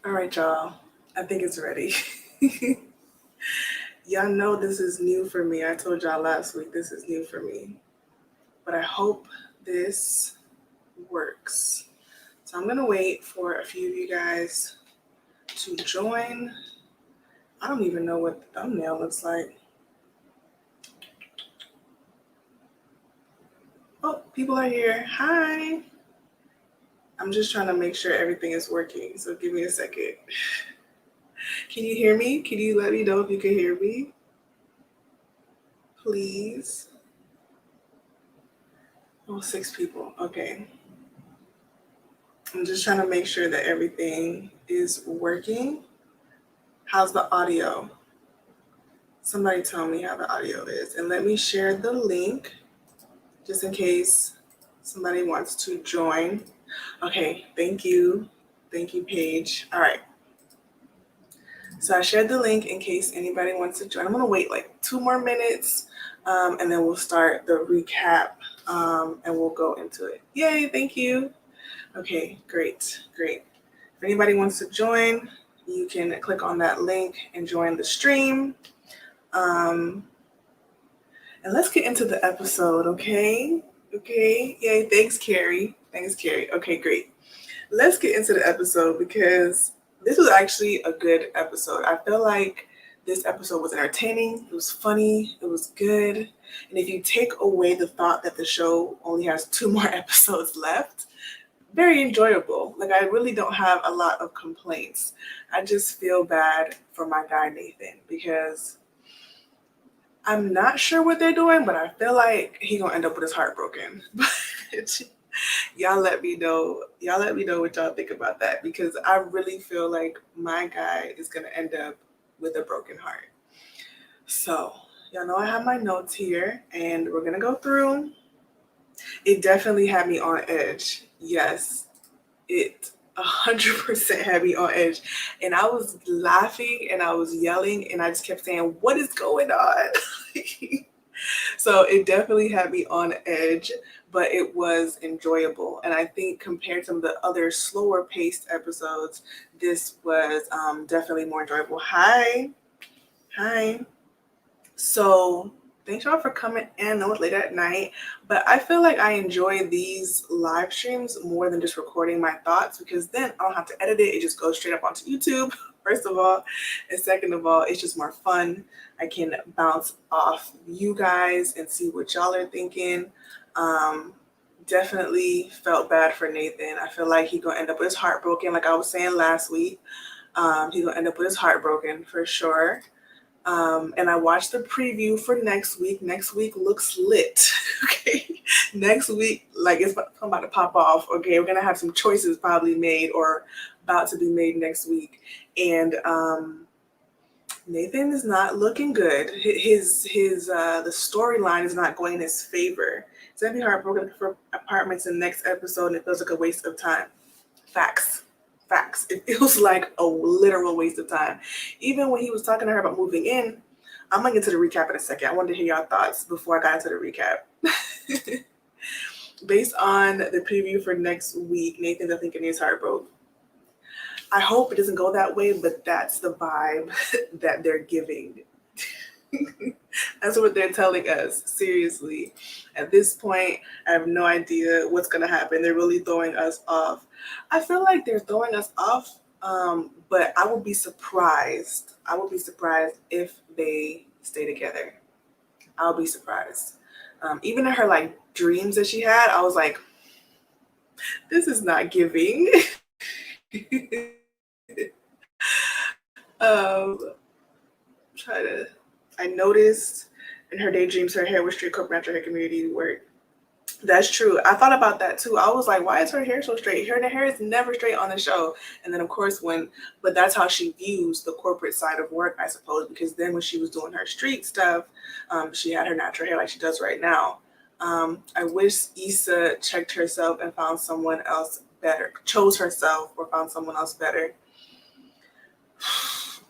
All right, y'all. I think it's ready. Y'all know this is new for me. I told y'all last week this is new for me. But I hope this works. So I'm going to wait for a few of you guys to join. I don't even know what the thumbnail looks like. Oh, people are here. Hi. I'm just trying to make sure everything is working. So give me a second. Can you hear me? Can you let me know if you can hear me? Please. Oh, 6 people. Okay. I'm just trying to make sure that everything is working. How's the audio? Somebody tell me how the audio is. And let me share the link just in case somebody wants to join. Okay, thank you. Thank you, Paige. All right. So I shared the link in case anybody wants to join. I'm gonna wait like 2 more minutes and then we'll start the recap and we'll go into it. Yay, thank you. Okay, great. If anybody wants to join, you can click on that link and join the stream. And let's get into the episode, okay? Okay, yay, thanks, Carrie. Okay, great. Let's get into the episode because this was actually a good episode. I feel like this episode was entertaining, it was funny, it was good. And if you take away the thought that the show only has 2 more episodes left, very enjoyable. Like, I really don't have a lot of complaints. I just feel bad for my guy Nathan because I'm not sure what they're doing, but I feel like he gonna end up with his heart broken. But y'all let me know what y'all think about that because I really feel like my guy is gonna end up with a broken heart. So y'all know I have my notes here and we're gonna go through. It definitely had me on edge. Yes, it 100% had me on edge. And I was laughing and I was yelling and I just kept saying, what is going on? So it definitely had me on edge, but it was enjoyable. And I think compared to some of the other slower paced episodes, this was definitely more enjoyable. Hi. So thanks y'all for coming in. I know it's late at night, but I feel like I enjoy these live streams more than just recording my thoughts because then I don't have to edit it. It just goes straight up onto YouTube, first of all. And second of all, it's just more fun. I can bounce off you guys and see what y'all are thinking. Definitely felt bad for Nathan. I feel like he's gonna end up with his heart broken, like I was saying last week. He's gonna end up with his heart broken for sure. And I watched the preview for next week. Next week looks lit. Okay. Next week, like it's about to pop off. Okay. We're going to have some choices probably made or about to be made next week. And Nathan is not looking good. The storyline is not going in his favor. He's going to be heartbroken for apartments in the next episode and it feels like a waste of time. Facts. It feels like a literal waste of time. Even when he was talking to her about moving in, I'm going to get to the recap in a second. I wanted to hear y'all thoughts before I got into the recap. Based on the preview for next week, Nathan definitely getting his heart broke. I hope it doesn't go that way, but that's the vibe that they're giving. That's what they're telling us. Seriously. At this point, I have no idea what's going to happen. They're really throwing us off. I feel like they're throwing us off, but I would be surprised. If they stay together. I'll be surprised. Even in her like dreams that she had, I was like, this is not giving. I noticed in her daydreams her hair was straight cut after her community work. That's true. I thought about that too. I was like, why is her hair so straight? Her hair is never straight on the show. And then of course but that's how she views the corporate side of work, I suppose, because then when she was doing her street stuff, she had her natural hair like she does right now. I wish Issa checked herself and found someone else better, chose herself or found someone else better.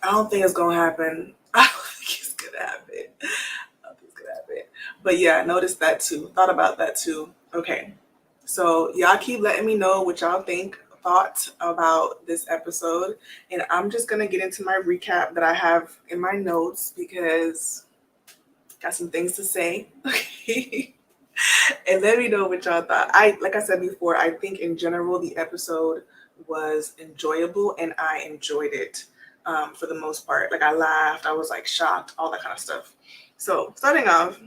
I don't think it's going to happen. I don't think it's going to happen. But yeah, I noticed that too. Thought about that too. Okay. So y'all keep letting me know what y'all think. thought about this episode, and I'm just gonna get into my recap that I have in my notes because I got some things to say. Okay. And let me know what y'all thought. Like I said before, I think in general the episode was enjoyable and I enjoyed it for the most part. Like I laughed, I was like shocked, all that kind of stuff. So starting off,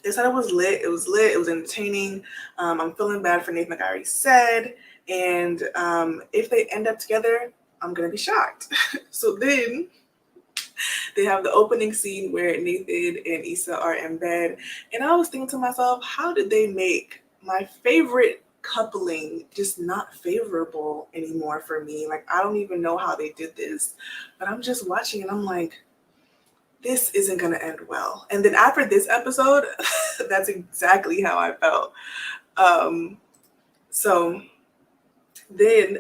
they said it was lit. It was lit. It was entertaining. I'm feeling bad for Nathan, like I already said. And if they end up together, I'm gonna be shocked. So then they have the opening scene where Nathan and Issa are in bed, and I was thinking to myself, how did they make my favorite coupling just not favorable anymore for me? Like I don't even know how they did this, but I'm just watching and I'm like, this isn't gonna end well. And then after this episode, that's exactly how I felt. So then,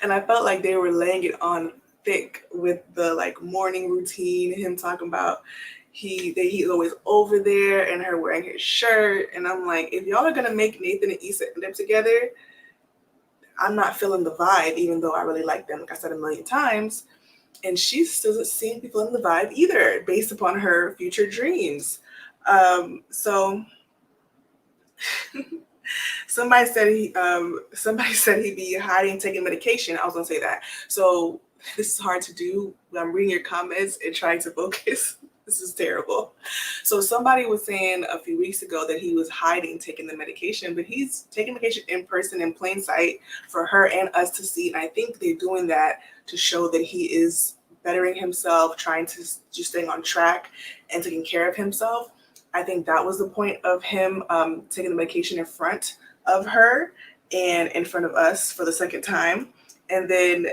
and I felt like they were laying it on thick with the like morning routine, him talking about he's always over there and her wearing his shirt. And I'm like, if y'all are gonna make Nathan and Issa end up together, I'm not feeling the vibe, even though I really like them, like I said a million times. And she still doesn't seem to be feeling the vibe either, based upon her future dreams. So somebody said he'd be hiding, taking medication. I was gonna say that. So this is hard to do. I'm reading your comments and trying to focus. This is terrible. So somebody was saying a few weeks ago that he was hiding, taking the medication, but he's taking medication in person in plain sight for her and us to see. And I think they're doing that to show that he is bettering himself, trying to just staying on track and taking care of himself. I think that was the point of him taking the medication in front of her and in front of us for the second time. And then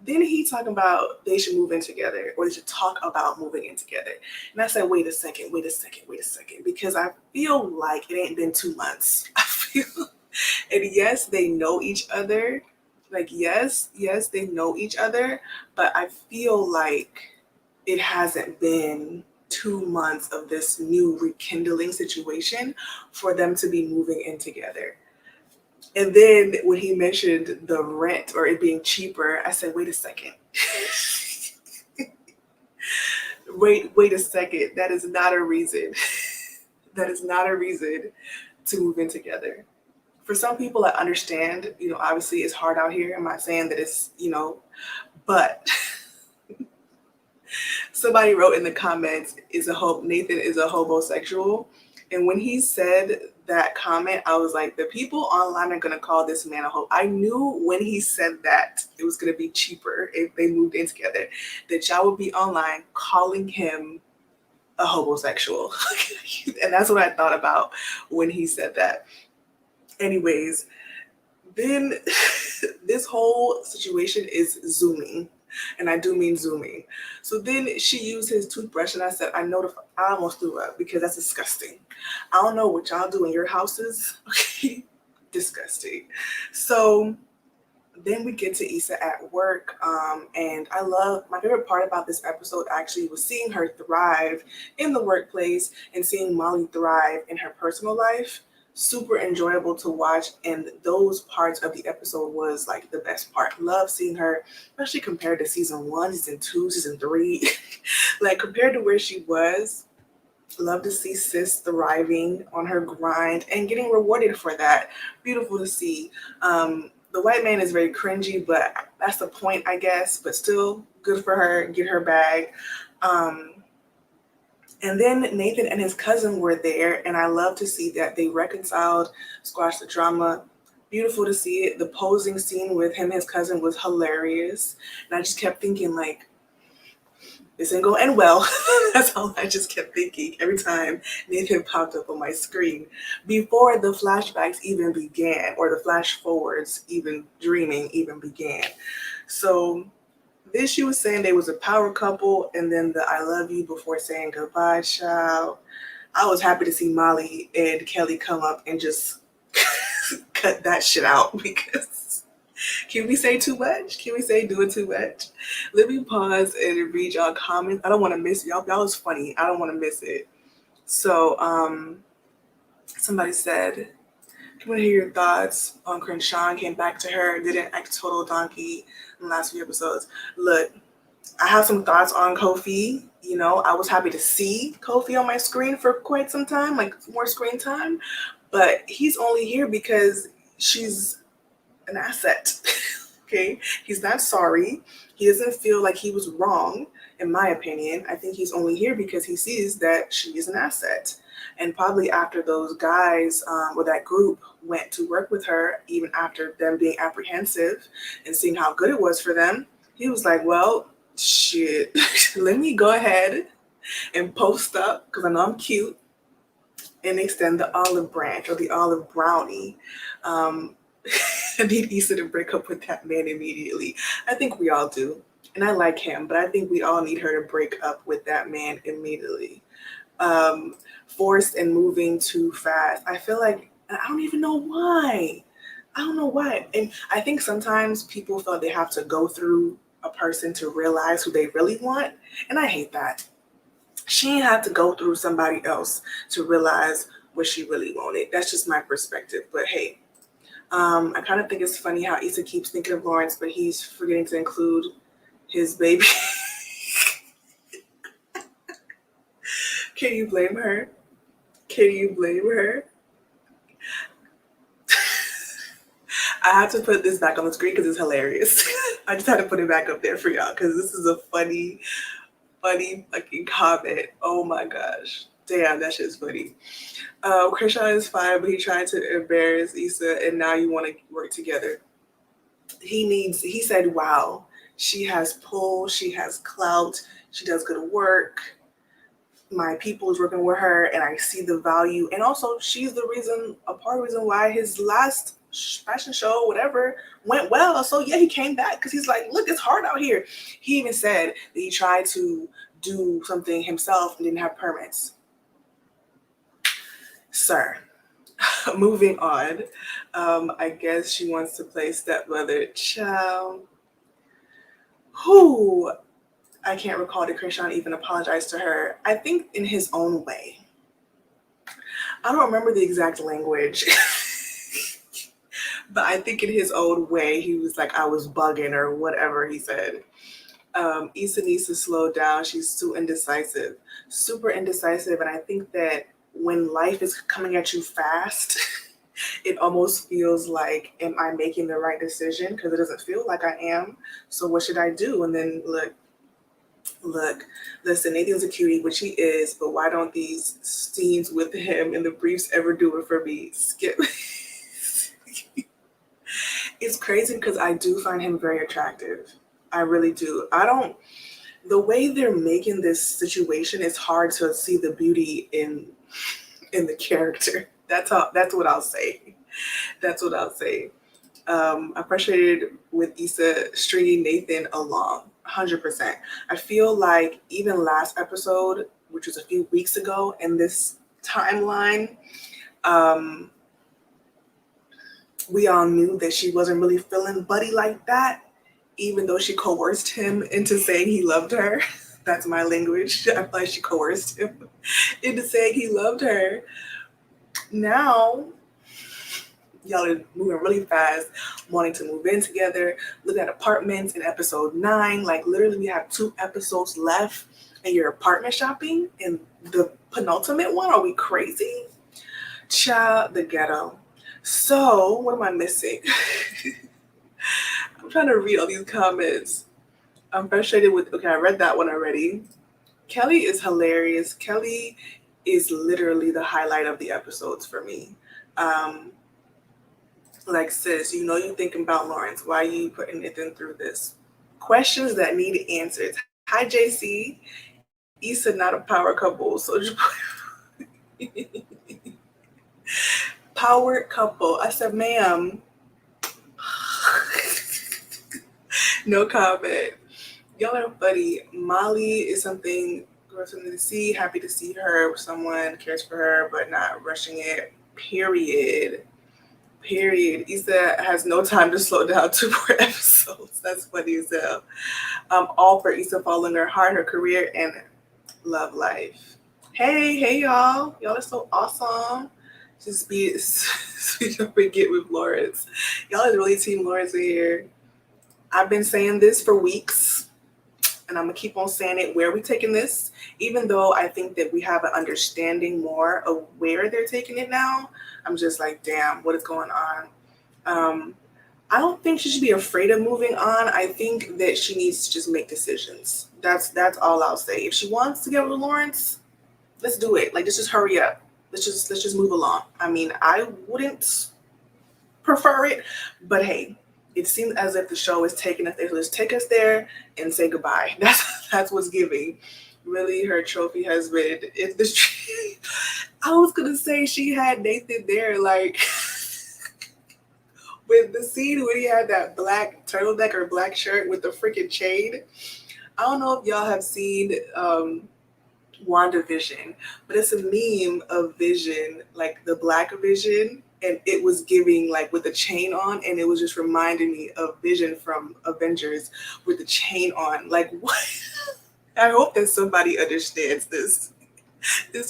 he talking about they should move in together, or they should talk about moving in together. And I said, wait a second, because I feel like it ain't been 2 months. I feel, and yes, they know each other. Like, yes, they know each other, but I feel like it hasn't been 2 months of this new rekindling situation for them to be moving in together. And then when he mentioned the rent or it being cheaper, I said, wait a second. wait a second. That is not a reason. That is not a reason to move in together. For some people, I understand, obviously it's hard out here. I'm not saying that it's, but somebody wrote in the comments, Nathan is a homosexual. And when he said that comment, I was like, the people online are going to call this man a hoe. I knew when he said that it was going to be cheaper if they moved in together, that y'all would be online calling him a homosexual. And that's what I thought about when he said that. Anyways, then this whole situation is zooming. And I do mean zooming. So then she used his toothbrush, and I said, I almost threw up because that's disgusting. I don't know what y'all do in your houses. Okay, disgusting. So then we get to Issa at work, and my favorite part about this episode actually was seeing her thrive in the workplace and seeing Molly thrive in her personal life. Super enjoyable to watch, and those parts of the episode was like the best part. Love seeing her, especially compared to season 1, season 2, season 3. Like compared to where she was. Love to see sis thriving on her grind and getting rewarded for that. Beautiful to see. The white man is very cringy, but that's the point, I guess. But still good for her, get her bag. And then Nathan and his cousin were there, and I love to see that they reconciled, squashed the drama. Beautiful to see it. The posing scene with him and his cousin was hilarious. And I just kept thinking, like, this ain't gonna end well. That's all I just kept thinking every time Nathan popped up on my screen. Before the flashbacks even began, or the flash forwards dreaming even began. So then she was saying they was a power couple, and then the I love you before saying goodbye, child. I was happy to see Molly and Kelly come up and just cut that shit out, because can we say too much? Can we say doing too much? Let me pause and read y'all comments. I don't want to miss y'all. Y'all is funny. I don't want to miss it. So somebody said, I want to hear your thoughts on Crenshaw came back to her, didn't act total donkey in the last few episodes. Look, I have some thoughts on Kofi. You know, I was happy to see Kofi on my screen for quite some time, like more screen time, but he's only here because she's an asset. Okay, he's not sorry. He doesn't feel like he was wrong, in my opinion. I think he's only here because he sees that she is an asset. And probably after those guys or that group went to work with her, even after them being apprehensive and seeing how good it was for them, he was like, well, shit, let me go ahead and post up because I know I'm cute and extend the olive branch or the olive brownie. I need Issa to break up with that man immediately. I think we all do. And I like him, but I think we all need her to break up with that man immediately. Forced and moving too fast. I feel like, I don't even know why. I don't know why. And I think sometimes people feel they have to go through a person to realize who they really want. And I hate that. She didn't have to go through somebody else to realize what she really wanted. That's just my perspective. But hey, I kind of think it's funny how Issa keeps thinking of Lawrence, but he's forgetting to include his baby. Can you blame her? Can you blame her? I have to put this back on the screen because it's hilarious. I just had to put it back up there for y'all because this is a funny fucking comment. Oh my gosh. Damn, that shit's funny. Krishan is fine, but he tried to embarrass Issa and now you want to work together. He said, wow, she has pull, she has clout, she does good work. My people is working with her and I see the value. And also she's the reason, a part of the reason why his last fashion show, whatever, went well. So yeah, he came back because he's like, look, it's hard out here. He even said that he tried to do something himself and didn't have permits. Sir, moving on. I guess she wants to play stepmother. Child. Who? I can't recall that Krishan even apologized to her. I think in his own way. I don't remember the exact language. But I think in his own way, he was like, I was bugging or whatever he said. Issa needs to slow down. She's too indecisive, super indecisive. And I think that when life is coming at you fast, it almost feels like, am I making the right decision? Because it doesn't feel like I am. So what should I do? And then look, listen, Nathan's a cutie, which he is, but why don't these scenes with him in the briefs ever do it for me? Skip. It's crazy because I do find him very attractive. I really do. The way they're making this situation, it's hard to see the beauty in the character. That's what I'll say. That's what I'll say. I'm frustrated with Issa stringing Nathan along, 100%. I feel like even last episode, which was a few weeks ago in this timeline, we all knew that she wasn't really feeling Buddy like that, even though she coerced him into saying he loved her. That's my language. I feel like she coerced him into saying he loved her. Now, y'all are moving really fast, wanting to move in together, looking at apartments in episode 9. Like literally we have 2 episodes left and you're apartment shopping in the penultimate one. Are we crazy? Child, the ghetto. So what am I missing? I'm trying to read all these comments. I'm frustrated with, okay, I read that one already. Kelly is hilarious. Kelly is literally the highlight of the episodes for me. Like, sis, you know you're thinking about Lawrence. Why are you putting Nathan through this? Questions that need answers. Hi, JC. Issa not a power couple. So power couple. I said, ma'am. No comment. Y'all are funny. Molly is something to see. Happy to see her. Someone cares for her, but not rushing it. Period. Issa has no time to slow down 2 more episodes. That's funny as hell. All for Issa following her heart, her career, and love life. Hey y'all. Y'all are so awesome. Just be don't forget with Lawrence. Y'all is really Team Lawrence in here. I've been saying this for weeks, and I'm gonna keep on saying it. Where are we taking this? Even though I think that we have an understanding more of where they're taking it now, I'm just like, damn, what is going on? I don't think she should be afraid of moving on. I think that she needs to just make decisions. That's all I'll say. If she wants to get with Lawrence, let's do it. Like, let's just hurry up. Let's just move along. I mean, I wouldn't prefer it, but hey, it seems as if the show is taking us there. So let's take us there and say goodbye. That's what's giving. Really, her trophy husband. It's this. I was gonna say she had Nathan there, like with the scene where he had that black turtleneck or black shirt with the freaking chain. I don't know if y'all have seen WandaVision, but it's a meme of Vision, like the black Vision, and it was giving like with the chain on, and it was just reminding me of Vision from Avengers with the chain on. Like, what? I hope that somebody understands this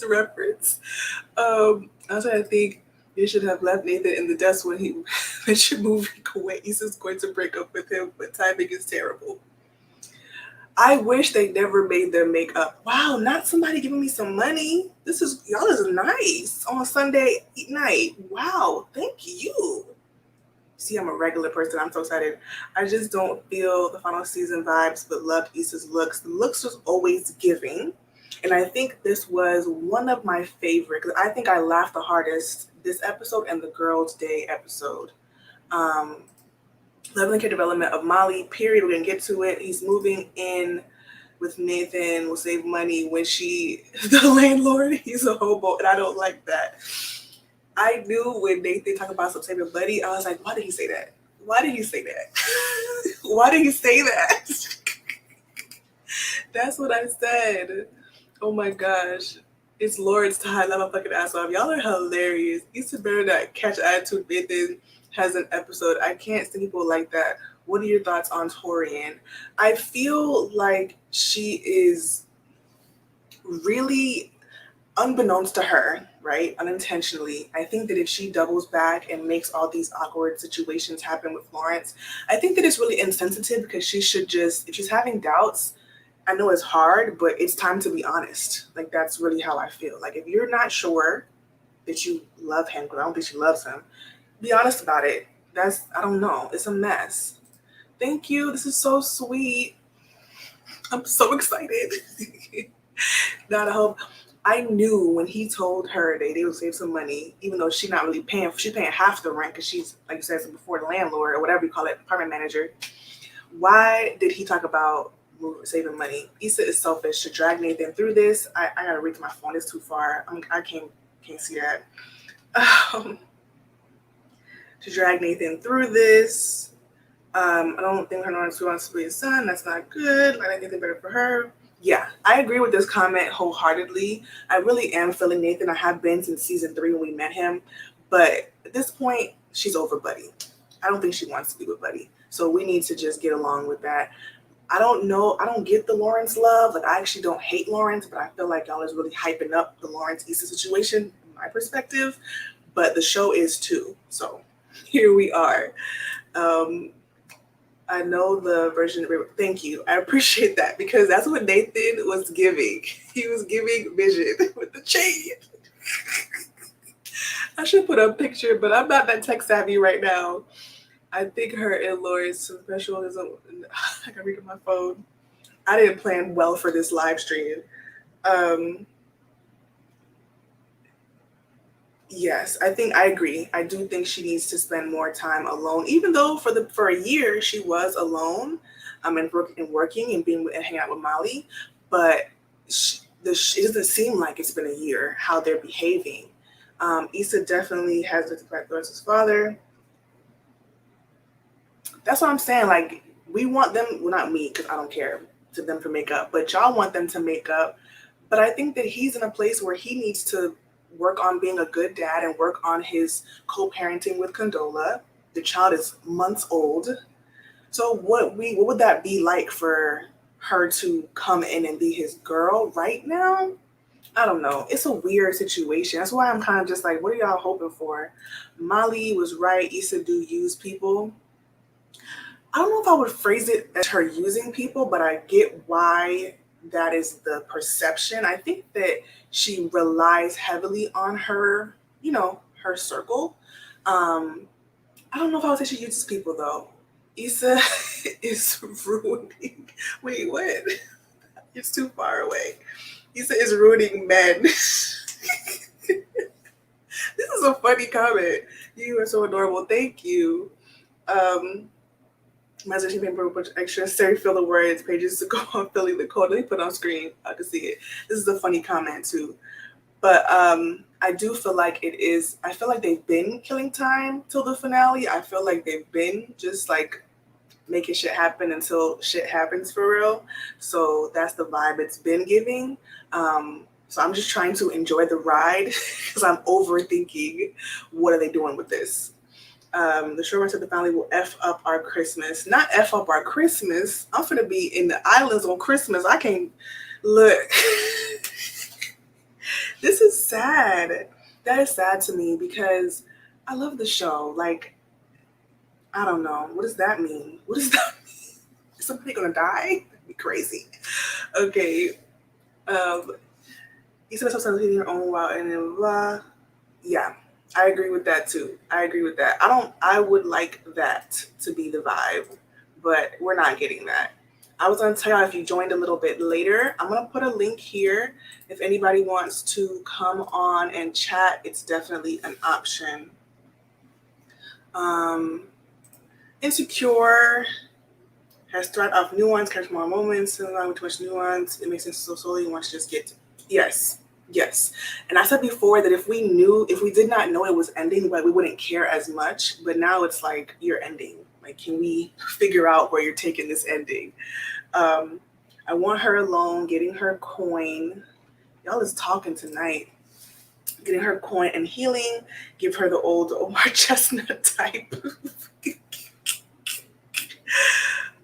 reference. I was trying to think. They should have left Nathan in the dust when he mentioned moving away. Issa's going to break up with him, but timing is terrible. I wish they never made them make up. Wow, not somebody giving me some money. Y'all is nice on a Sunday night. Wow, thank you. See, I'm a regular person. I'm so excited. I just don't feel the final season vibes, but loved Issa's looks. The looks was always giving. And I think this was one of my favorite, because I think I laughed the hardest this episode and the Girls' Day episode. Loving the character development of Molly, period. We're going to get to it. He's moving in with Nathan, will save money when the landlord, he's a hobo, and I don't like that. I knew when Nathan talked about some saving money, I was like, why did he say that? Why did he say that? Why did he say that? That's what I said. Oh my gosh. It's Lawrence to hide my fucking ass off. Y'all are hilarious. Issa better not catch attitude. Nathan has an episode. I can't see people like that. What are your thoughts on Torian? I feel like she is really, unbeknownst to her, right? Unintentionally. I think that if she doubles back and makes all these awkward situations happen with Lawrence, I think that it's really insensitive, because she should just, if she's having doubts, I know it's hard, but it's time to be honest. Like, that's really how I feel. Like, if you're not sure that you love him, because I don't think she loves him, be honest about it. I don't know. It's a mess. Thank you. This is so sweet. I'm so excited. God, I hope. I knew when he told her that they would save some money, even though she's not really paying. She's paying half the rent because she's, like you said before, the landlord or whatever you call it, apartment manager. Why did he talk about saving money? Issa is selfish to drag Nathan through this. I gotta reach my phone. It's too far. I can't see that. To drag Nathan through this. I don't think her wants to be his son. That's not good. I think anything better for her. Yeah, I agree with this comment wholeheartedly. I really am feeling Nathan. I have been since season 3 when we met him. But at this point, she's over Buddy. I don't think she wants to be with Buddy. So we need to just get along with that. I don't know. I don't get the Lawrence love. Like, I actually don't hate Lawrence, but I feel like y'all is really hyping up the Lawrence Issa situation from my perspective. But the show is too. So here we are. I know the version. Thank you. I appreciate that, because that's what Nathan was giving. He was giving Vision with the chain. I should put a picture, but I'm not that tech savvy right now. I think her and Lawrence professionalism. I can read on my phone. I didn't plan well for this live stream. Yes, I think I agree. I do think she needs to spend more time alone, even though for a year she was alone, and working and hanging out with Molly. But it doesn't seem like it's been a year how they're behaving. Issa definitely has respect towards his father. That's what I'm saying. Like, we want them, well, not me, because I don't care to them to make up, but y'all want them to make up. But I think that he's in a place where he needs to work on being a good dad and work on his co-parenting with Condola. The child is months old. So what would that be like for her to come in and be his girl right now? I don't know. It's a weird situation. That's why I'm kind of just like, what are y'all hoping for? Molly was right. Issa do use people. I don't know if I would phrase it as her using people, but I get why that is the perception. I think that she relies heavily on her, her circle. I don't know if I would say she uses people though. Issa is ruining. Wait, what? It's too far away. Issa is ruining men. This is a funny comment. You are so adorable. Thank you. Imagine she made a bunch of extra Sarah fill the words pages to go on filling the code. Let me put it on screen. I can see it. This is a funny comment too. But I do feel like I feel like they've been killing time till the finale. I feel like they've been just like making shit happen until shit happens for real. So that's the vibe it's been giving. So I'm just trying to enjoy the ride because I'm overthinking what are they doing with this. The showrunner said the family will F up our Christmas. Not F up our Christmas. I'm finna be in the islands on Christmas. I can't look. This is sad. That is sad to me because I love the show. Like, I don't know. What does that mean? What does that mean? Is somebody gonna die? That'd be crazy. Okay. You said something in your own while and then blah. Yeah. I agree with that too. I agree with that. I would like that to be the vibe, but we're not getting that. I was going to tell y'all if you joined a little bit later, I'm going to put a link here. If anybody wants to come on and chat, it's definitely an option. Insecure has threat of nuance, catch more moments, with too much nuance. It makes sense so slowly. You want to just get yes. Yes. And I said before that if we did not know it was ending, but we wouldn't care as much. But now it's like, you're ending. Like, can we figure out where you're taking this ending? I want her alone, getting her coin. Y'all is talking tonight. Getting her coin and healing. Give her the old Omar Chestnut type.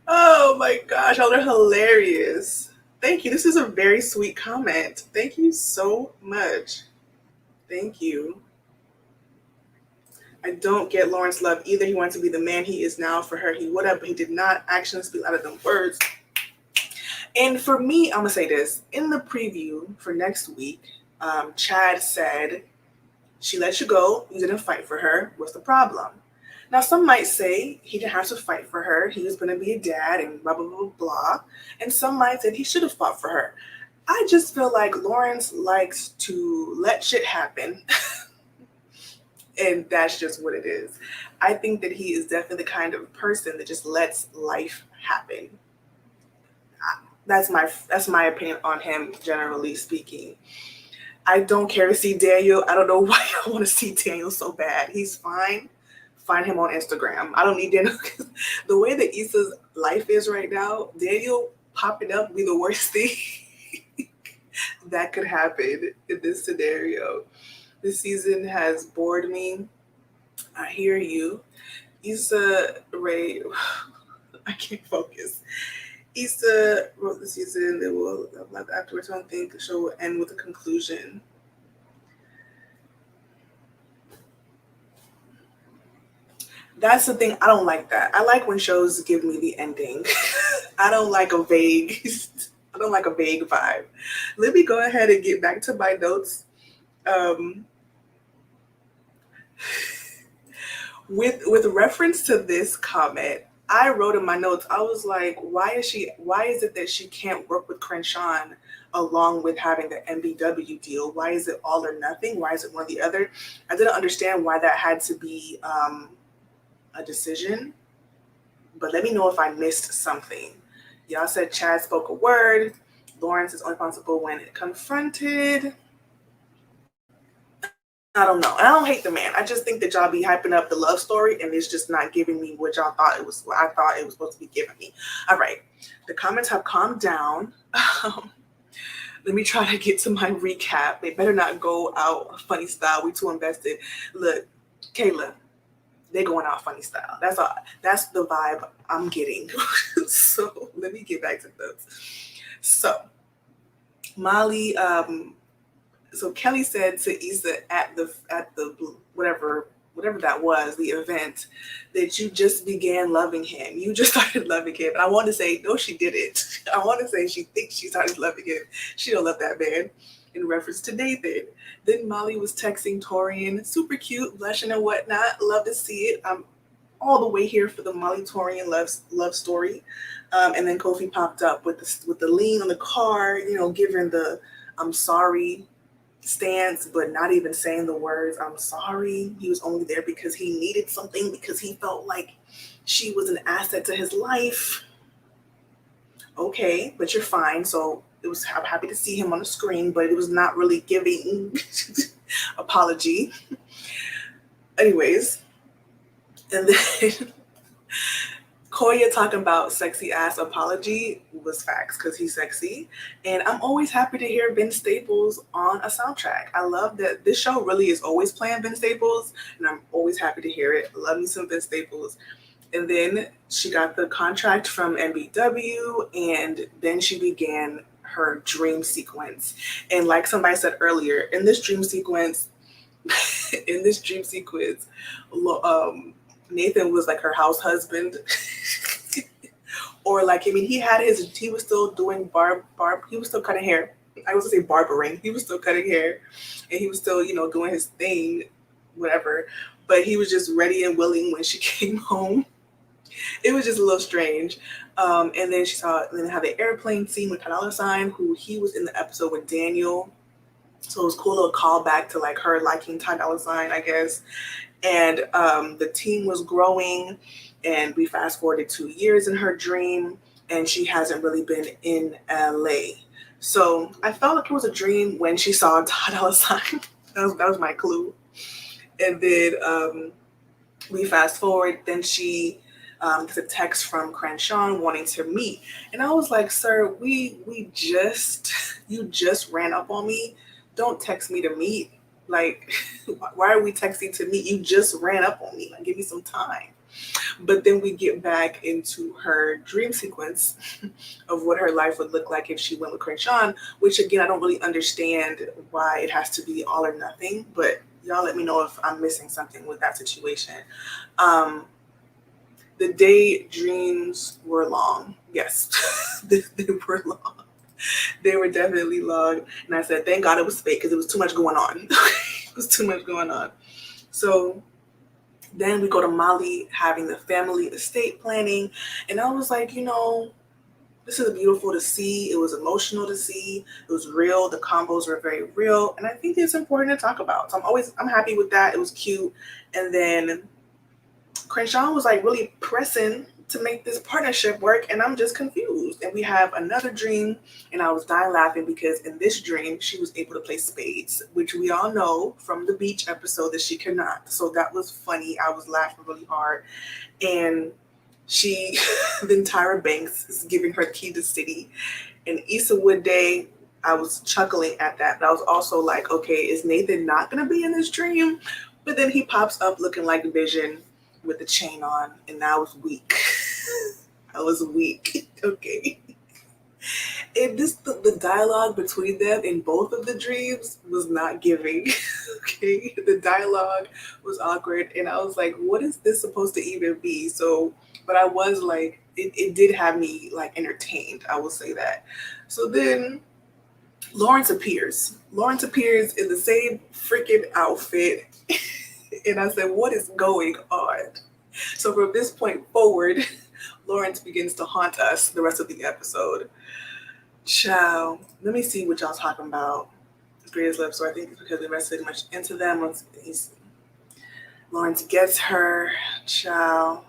Oh my gosh, y'all are hilarious. Thank you. This is a very sweet comment. Thank you so much. Thank you. I don't get Lawrence love either. He wanted to be the man he is now for her. He would have, but he did not. Actions speak louder than words. And for me, I'm going to say this. In the preview for next week, Chad said, she let you go. You didn't fight for her. What's the problem? Now, some might say he didn't have to fight for her. He was going to be a dad and blah, blah, blah, blah. And some might say he should have fought for her. I just feel like Lawrence likes to let shit happen. And that's just what it is. I think that he is definitely the kind of person that just lets life happen. That's my opinion on him, generally speaking. I don't care to see Daniel. I don't know why I want to see Daniel so bad. He's fine. Find him on Instagram. I don't need Daniel. The way that Issa's life is right now, Daniel popping up would be the worst thing that could happen in this scenario. This season has bored me. I hear you. Issa Ray, I can't focus. Issa wrote the season that will left afterwards. I don't think the show will end with a conclusion. That's the thing. I don't like that. I like when shows give me the ending. I don't like a vague vibe. Let me go ahead and get back to my notes. With reference to this comment, I wrote in my notes, I was like, why is it that she can't work with Crenshaw along with having the MBW deal? Why is it all or nothing? Why is it one or the other? I didn't understand why that had to be a decision, but let me know if I missed something. Y'all said Chad spoke a word. Lawrence is only responsible when confronted. I don't know. I don't hate the man. I just think that y'all be hyping up the love story and it's just not giving me what y'all thought it was. What I thought it was supposed to be giving me. All right. The comments have calmed down. Let me try to get to my recap. They better not go out funny style. We too invested. Look, Kayla, they going out funny style. That's all. That's the vibe I'm getting. So let me get back to those. So Molly, So Kelly said to Issa at the whatever that was, the event, that you just began loving him. You just started loving him. And I want to say, no, she didn't. I want to say she thinks she started loving him. She don't love that man, in reference to Nathan. Then Molly was texting Torian, super cute, blushing and whatnot. Love to see it. I'm all the way here for the Molly Torian love story. And then Kofi popped up with the lean on the car, you know, giving the I'm sorry stance, but not even saying the words I'm sorry. He was only there because he needed something, because he felt like she was an asset to his life. Okay, but you're fine. So I'm happy to see him on the screen, but it was not really giving apology. Anyways, and then Koya talking about sexy ass apology was facts, because he's sexy. And I'm always happy to hear Ben Staples on a soundtrack. I love that this show really is always playing Ben Staples, and I'm always happy to hear it. Love me some Ben Staples. And then she got the contract from NBW, and then she began her dream sequence. And like somebody said earlier, in this dream sequence, Nathan was like her house husband. Or like, I mean, he was still doing he was still cutting hair. I was gonna say barbering. He was still cutting hair, and he was still, you know, doing his thing, whatever. But he was just ready and willing when she came home. It was just a little strange. And then then had the airplane scene with Condola, who he was in the episode with Daniel. So it was a cool little callback to like her liking Condola, I guess. And the team was growing, and we fast forwarded 2 years in her dream, and she hasn't really been in LA. So I felt like it was a dream when she saw Condola. That was my clue. And then we fast forward, then she gets a text from Crenshaw wanting to meet. And I was like, sir, you just ran up on me. Don't text me to meet. Like, why are we texting to meet? You just ran up on me. Like, give me some time. But then we get back into her dream sequence of what her life would look like if she went with Crenshaw, which again, I don't really understand why it has to be all or nothing, but y'all let me know if I'm missing something with that situation. The day dreams were long. Yes, they were long. They were definitely long. And I said, thank God it was fake, because it was too much going on. It was too much going on. So then we go to Molly having the family estate planning. And I was like, you know, this is beautiful to see. It was emotional to see. It was real. The combos were very real. And I think it's important to talk about. So I'm happy with that. It was cute. And then Crenshaw was like really pressing to make this partnership work, and I'm just confused. And we have another dream, and I was dying laughing because in this dream she was able to play spades, which we all know from the beach episode that she cannot. So that was funny. I was laughing really hard. And then Tyra Banks is giving her key to the city, and Issa Woodday, I was chuckling at that, but I was also like, okay, is Nathan not gonna be in this dream? But then he pops up looking like Vision with the chain on, and I was weak. I was weak. Okay. And the dialogue between them in both of the dreams was not giving. Okay. The dialogue was awkward, and I was like, what is this supposed to even be? So, but I was like, it did have me like entertained, I will say that. So then Lawrence appears in the same freaking outfit. And I said, what is going on? So from this point forward, Lawrence begins to haunt us the rest of the episode. Ciao. Let me see what y'all talking about. Greatest love story. I think it's because we invested much into them. Lawrence gets her. Ciao.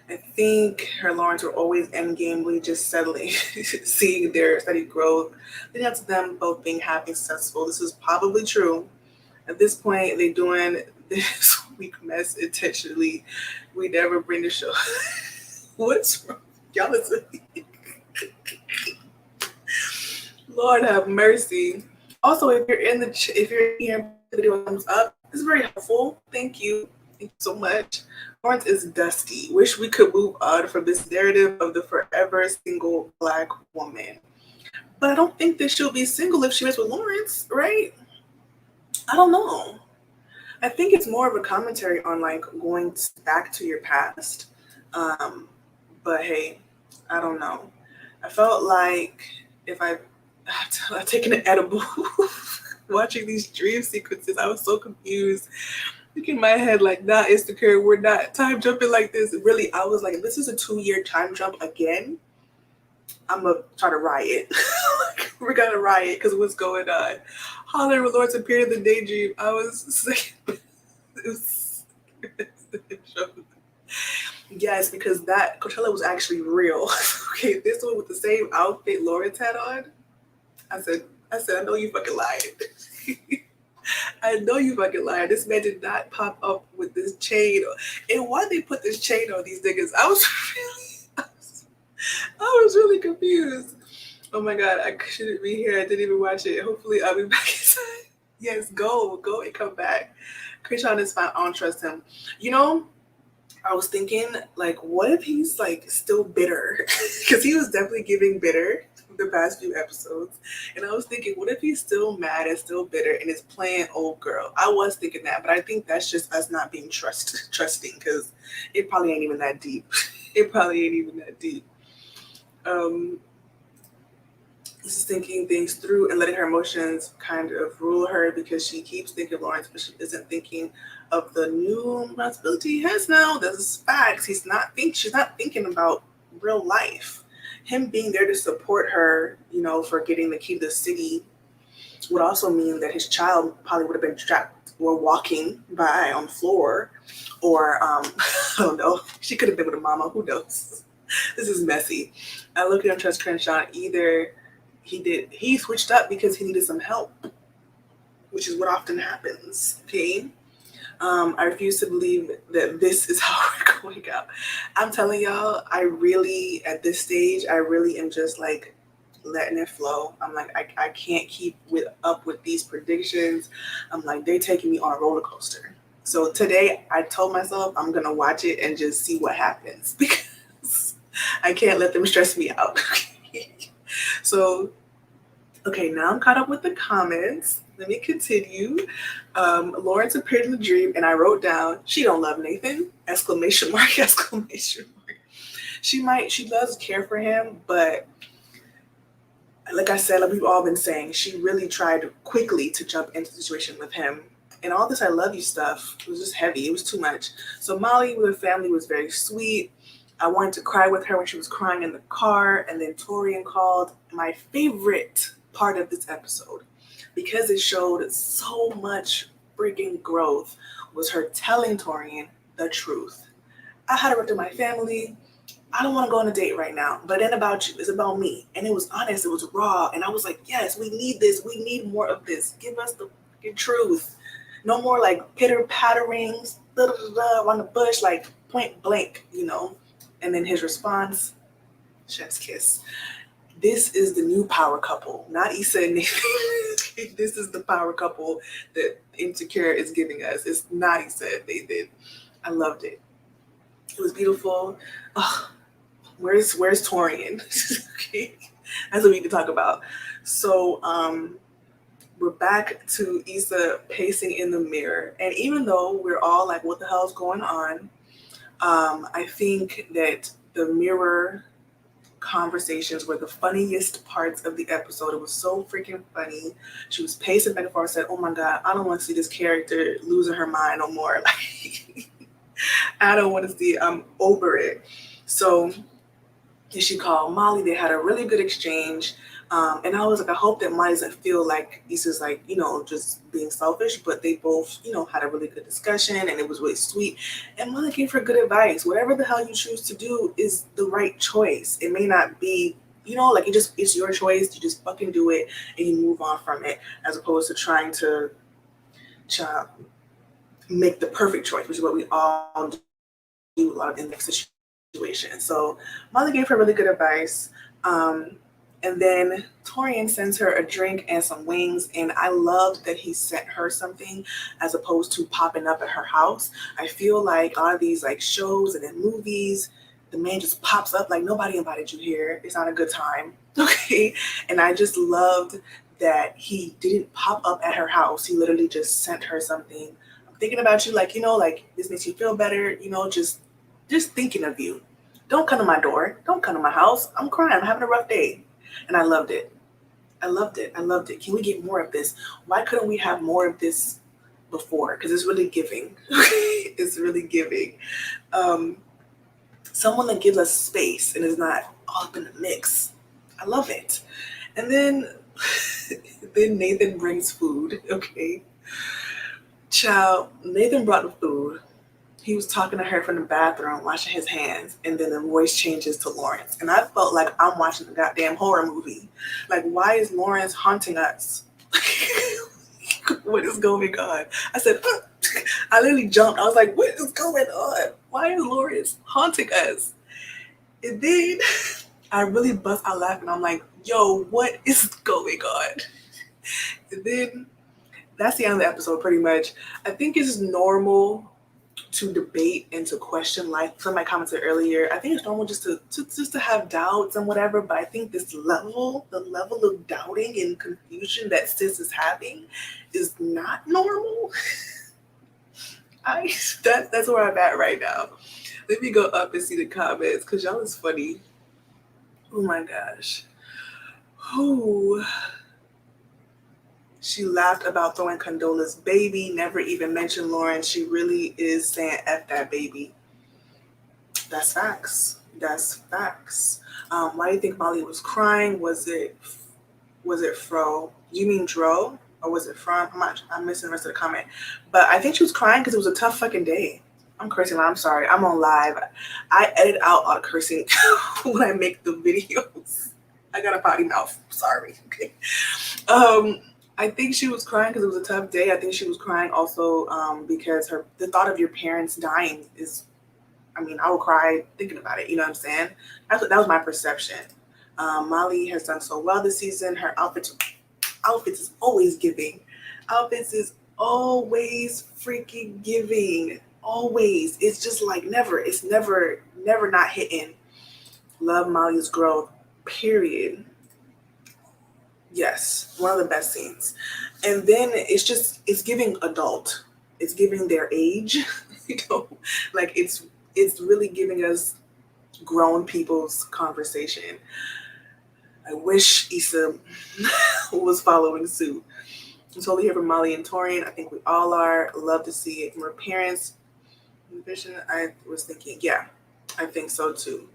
I think her and Lawrence were always endgame. We just settling, seeing their steady growth. Leading up to them both being happy and successful. This is probably true. At this point, they doing this weak mess intentionally. We never bring the show. What's wrong? Y'all listen. Lord have mercy. Also, if you're here, the video thumbs up. It's very helpful. Thank you. Thank you so much. Lawrence is dusty. Wish we could move on from this narrative of the forever single Black woman. But I don't think that she'll be single if she was with Lawrence, right? I don't know. I think it's more of a commentary on like going back to your past. Um, but hey, I don't know. I felt like if I've taken an edible watching these dream sequences, I was so confused. Thinking in my head, like, nah, Instacare, we're not time jumping like this. Really, I was like, if this is a 2-year time jump again, I'm gonna try to riot. We're gonna riot because what's going on? Holler with Lawrence appeared in the daydream. I was like, it was yes, because that Coachella was actually real. Okay, this one with the same outfit Lawrence had on. I said, I know you fucking lied. I know you fucking lied. This man did not pop up with this chain. And why they put this chain on these niggas? I was really confused. Oh my god, I shouldn't be here. I didn't even watch it. Hopefully I'll be back in time. Yes, go and come back. Krishan is fine. I don't trust him. You know, I was thinking, like, what if he's like still bitter? Because he was definitely giving bitter the past few episodes. And I was thinking, what if he's still mad and still bitter and is playing old girl? I was thinking that, but I think that's just us not being trusting, because it probably ain't even that deep. It probably ain't even that deep. This is thinking things through and letting her emotions kind of rule her, because she keeps thinking Lawrence, but she isn't thinking of the new responsibility he has now. This is facts. She's not thinking about real life. Him being there to support her, you know, for getting the key to the city would also mean that his child probably would have been trapped or walking by on the floor, or I don't know. She could have been with a mama. Who knows? This is messy. I look at him, trust Crenshaw. Either he switched up because he needed some help, which is what often happens. Okay. I refuse to believe that this is how we're going out. I'm telling y'all, at this stage, I really am just like letting it flow. I'm like, I can't keep up with these predictions. I'm like, they're taking me on a roller coaster. So today I told myself I'm going to watch it and just see what happens, because I can't let them stress me out. So, okay, now I'm caught up with the comments. Let me continue. Lawrence appeared in the dream, and I wrote down, she don't love Nathan, exclamation mark, exclamation mark. She does care for him, but like I said, like we've all been saying, she really tried quickly to jump into the situation with him. And all this I love you stuff was just heavy. It was too much. So Molly with her family was very sweet. I wanted to cry with her when she was crying in the car. And then Torian called. My favorite part of this episode, because it showed so much freaking growth, was her telling Torian the truth. I had to work with my family. I don't want to go on a date right now, but it ain't about you. It's about me. And it was honest. It was raw. And I was like, yes, we need this. We need more of this. Give us the fucking truth. No more like pitter patterings on the bush, like point blank, you know. And then his response, chef's kiss. This is the new power couple, not Issa and Nathan. This is the power couple that Insecure is giving us. It's not Issa and Nathan. I loved it. It was beautiful. Oh, where's Torian? Okay, that's what we need to talk about. So we're back to Issa pacing in the mirror, and even though we're all like, "What the hell's going on?" I think that the mirror conversations were the funniest parts of the episode. It was so freaking funny. She was pacing back and forth. Said, "Oh my god, I don't want to see this character losing her mind no more. Like, I don't want to see it. I'm over it." So she called Molly. They had a really good exchange. And I was like, I hope that Molly doesn't feel like Issa's like, you know, just being selfish, but they both, you know, had a really good discussion, and it was really sweet. And Molly gave her good advice. Whatever the hell you choose to do is the right choice. It may not be, you know, like it's your choice. You just fucking do it and you move on from it, as opposed to trying to make the perfect choice, which is what we all do a lot in that situation. So Molly gave her really good advice. And then Torian sends her a drink and some wings. And I loved that he sent her something as opposed to popping up at her house. I feel like all of these like shows and in movies, the man just pops up like nobody invited you here. It's not a good time. Okay. And I just loved that he didn't pop up at her house. He literally just sent her something. I'm thinking about you, like, like this makes you feel better, just thinking of you. Don't come to my door. Don't come to my house. I'm crying. I'm having a rough day. And I loved it. I loved it. I loved it. Can we get more of this? Why couldn't we have more of this before? Because it's really giving. It's really giving. Someone that gives us space and is not all up in the mix. I love it. And then Nathan brings food. Okay. Child, Nathan brought the food. He was talking to her from the bathroom, washing his hands, and then the voice changes to Lawrence. And I felt like I'm watching a goddamn horror movie. Like, why is Lawrence haunting us? What is going on? I said, I literally jumped. I was like, what is going on? Why is Lawrence haunting us? And then I really bust out laughing. I'm like, yo, what is going on? And then that's the end of the episode, pretty much. I think it's normal to debate and to question, like somebody commented earlier. I think it's normal just to have doubts and whatever, but I think the level of doubting and confusion that sis is having is not normal. That's where I'm at right now. Let me go up and see the comments because y'all is funny. Oh my gosh. Who? She laughed about throwing Condola's baby, never even mentioned Lauren. She really is saying F that baby. That's facts. That's facts. Why do you think Molly was crying? Was it Fro? You mean Dro? Or was it from? I'm missing the rest of the comment. But I think she was crying because it was a tough fucking day. I'm cursing. I'm sorry. I'm on live. I edit out all the cursing when I make the videos. I got a potty mouth. Sorry. Okay. I think she was crying because it was a tough day. I think she was crying also because the thought of your parents dying is, I will cry thinking about it. You know what I'm saying? That was my perception. Molly has done so well this season. Her outfits is always giving. Outfits is always freaking giving. Always. It's just like never. It's never not hitting. Love Molly's growth. Period. Yes, one of the best scenes. And then it's giving adult. It's giving their age. Like it's really giving us grown people's conversation. I wish Issa was following suit. I'm totally here for Molly and Torian. I think we all are. Love to see it from her parents. I was thinking, yeah, I think so too.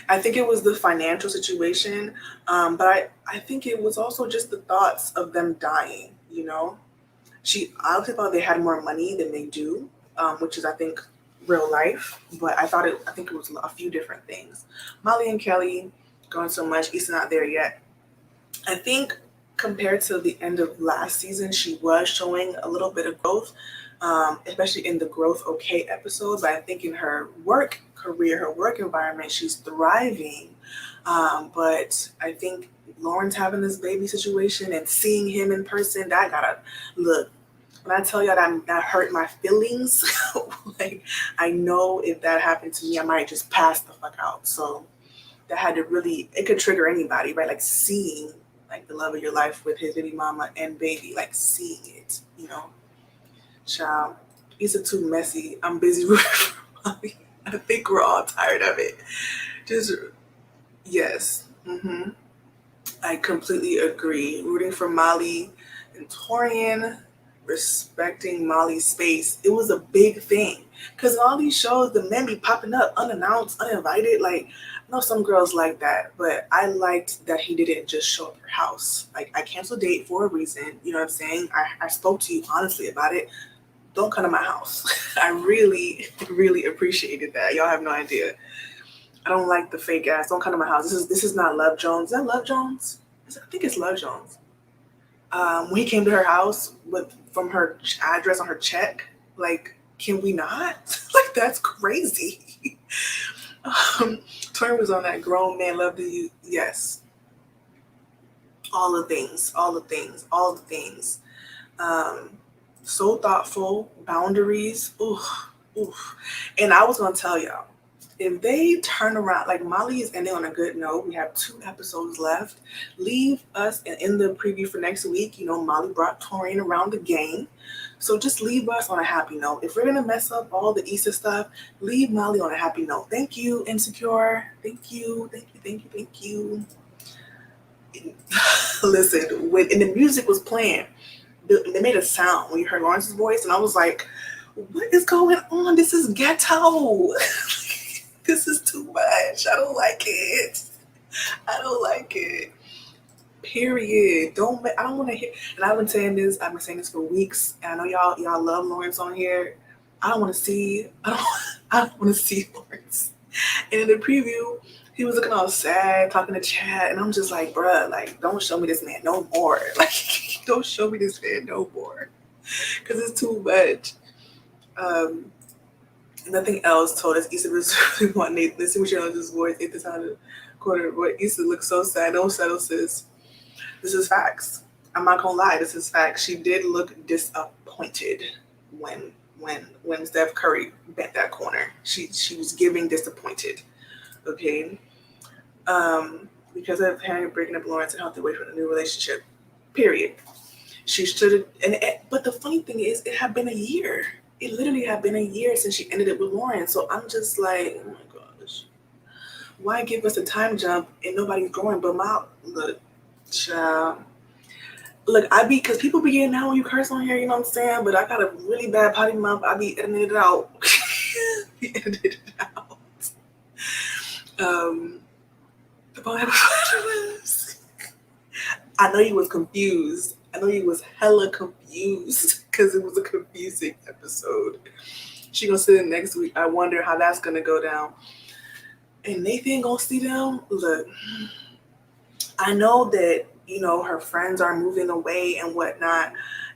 I think it was the financial situation, but I think it was also just the thoughts of them dying, She obviously thought they had more money than they do, which is, I think, real life, but I think it was a few different things. Molly and Kelly going so much, Issa not there yet. I think compared to the end of last season, she was showing a little bit of growth, especially in the Growth Okay episodes. But I think in her work career, her work environment, she's thriving. But I think Lauren's having this baby situation and seeing him in person, that gotta look. When I tell y'all that hurt my feelings, like I know if that happened to me, I might just pass the fuck out. So that had to really, it could trigger anybody, right? Like seeing like the love of your life with his baby mama and baby, like seeing it, Child, Issa too messy. I'm busy rooting for Molly. I think we're all tired of it. Yes. I completely agree. Rooting for Molly and Torian, respecting Molly's space. It was a big thing. Because in all these shows, the men be popping up unannounced, uninvited. Like, I know some girls like that, but I liked that he didn't just show up at her house. Like, I canceled a date for a reason. You know what I'm saying? I spoke to you honestly about it. Don't come to my house. I really, really appreciated that. Y'all have no idea. I don't like the fake ass. Don't come to my house. This is not Love Jones. Is that Love Jones? I think it's Love Jones. When he came to her house from her address on her check, like, can we not? Like, that's crazy. Torian was on that grown man love you. Yes. All the things. So thoughtful. Boundaries. Oof. And I was gonna tell y'all, if they turn around, like Molly is ending on a good note. We have 2 episodes left. Leave us in the preview for next week. Molly brought Torian around the game. So just leave us on a happy note. If we're going to mess up all the Issa stuff, leave Molly on a happy note. Thank you, Insecure. Thank you. Listen, and the music was playing, they made a sound when you heard Lawrence's voice, and I was like, what is going on? This is ghetto. This is too much. I don't like it. Period. I don't want to hear. And I've been saying this for weeks. And I know y'all love Lawrence on here. I don't want to see Lawrence. And in the preview, he was looking all sad, talking to Chad, and I'm just like, bruh, like, don't show me this man no more. Like, don't show me this man no more, because it's too much. Nothing else told us Issa was really want Nathan. Listen to Charlotte's voice at the time of the quarter. But Issa looks so sad. Don't settle, sis. This is facts. I'm not gonna lie. This is facts. She did look disappointed when Steph Curry bent that corner. She was giving disappointed. Okay. Because of Harry breaking up Lawrence and helped away from a new relationship. Period. She should have. But the funny thing is, it had been a year. It literally had been a year since she ended it with Lawrence. So I'm just like, oh my gosh. Why give us a time jump and nobody's growing but look, child. Look, because people be getting out when you curse on here, you know what I'm saying? But I got a really bad potty mouth. I be editing it out. I know you was confused. I know you was hella confused because it was a confusing episode. She gonna sit in next week. I wonder how that's gonna go down. And Nathan gonna see them. Look, I know that her friends are moving away and whatnot,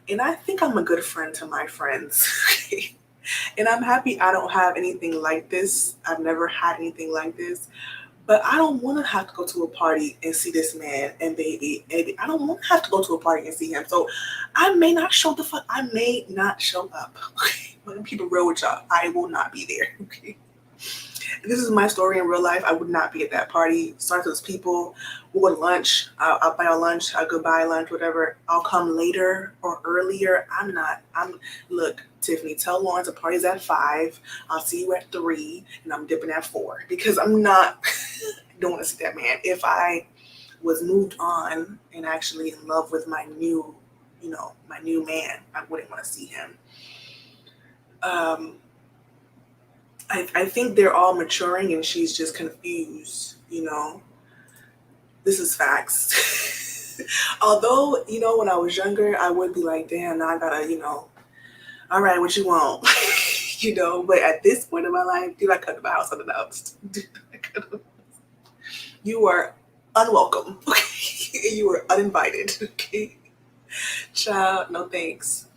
and I think I'm a good friend to my friends. And I'm happy I don't have anything like this. I've never had anything like this. But I don't want to have to go to a party and see this man and baby. I don't want to have to go to a party and see him. So I may not show up. Okay? When people real with y'all, I will not be there. Okay. This is my story in real life. I would not be at that party. Start those people. We'll go to lunch. I'll buy a lunch. I'll go buy lunch, whatever. I'll come later or earlier. Look, Tiffany, tell Lawrence the party's at 5. I'll see you at 3, and I'm dipping at 4 because I'm not. Don't want to see that man. If I was moved on and actually in love with my new man, I wouldn't want to see him. I think they're all maturing and she's just confused, This is facts. Although, when I was younger, I would be like, damn, now I gotta, all right, what you want? But at this point in my life, dude, I cut the house unannounced. You are unwelcome. Okay? You are uninvited. Okay? Child, no thanks.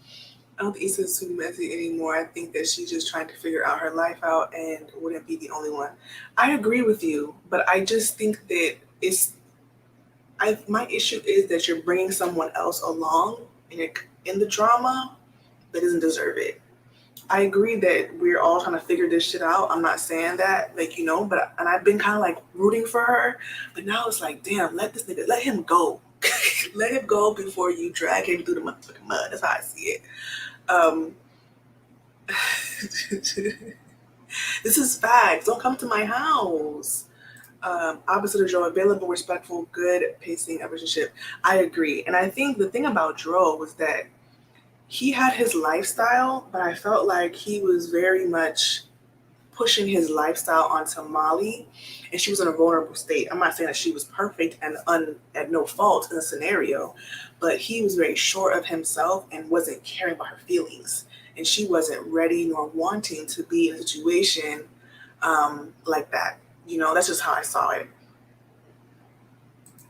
I don't think Issa's too messy anymore. I think that she's just trying to figure out her life out and wouldn't be the only one. I agree with you, but I just think that my issue is that you're bringing someone else along in the drama that doesn't deserve it. I agree that we're all trying to figure this shit out. I'm not saying that, but I've been kind of like rooting for her, but now it's like, damn, let him go. Let him go before you drag him through the motherfucking mud. That's how I see it. This is facts. Don't come to my house. Opposite of Joe, available, respectful, good pacing relationship. I agree. And I think the thing about Joe was that he had his lifestyle, but I felt like he was very much pushing his lifestyle onto Molly, and she was in a vulnerable state. I'm not saying that she was perfect and at no fault in the scenario, but he was very sure of himself and wasn't caring about her feelings. And she wasn't ready nor wanting to be in a situation like that. That's just how I saw it.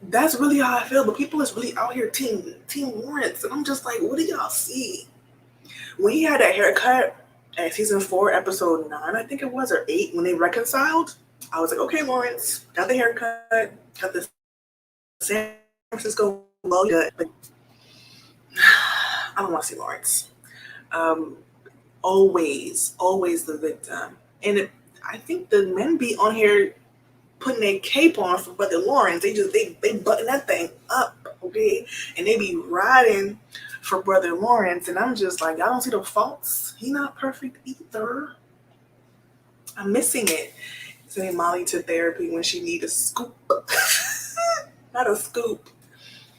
That's really how I feel. But people is really out here team Lawrence, and I'm just like, what do y'all see? When he had that haircut at season 4, episode 9, I think it was, or 8, when they reconciled, I was like, okay, Lawrence, got the haircut, got the San Francisco low good. But I don't want to see Lawrence. Always the victim. And I think the men be on here putting their cape on for Brother Lawrence. They button that thing up, okay? And they be riding for Brother Lawrence. And I'm just like, y'all don't see the faults? He not perfect either. I'm missing it. Sending Molly to therapy when she need a scoop. Not a scoop.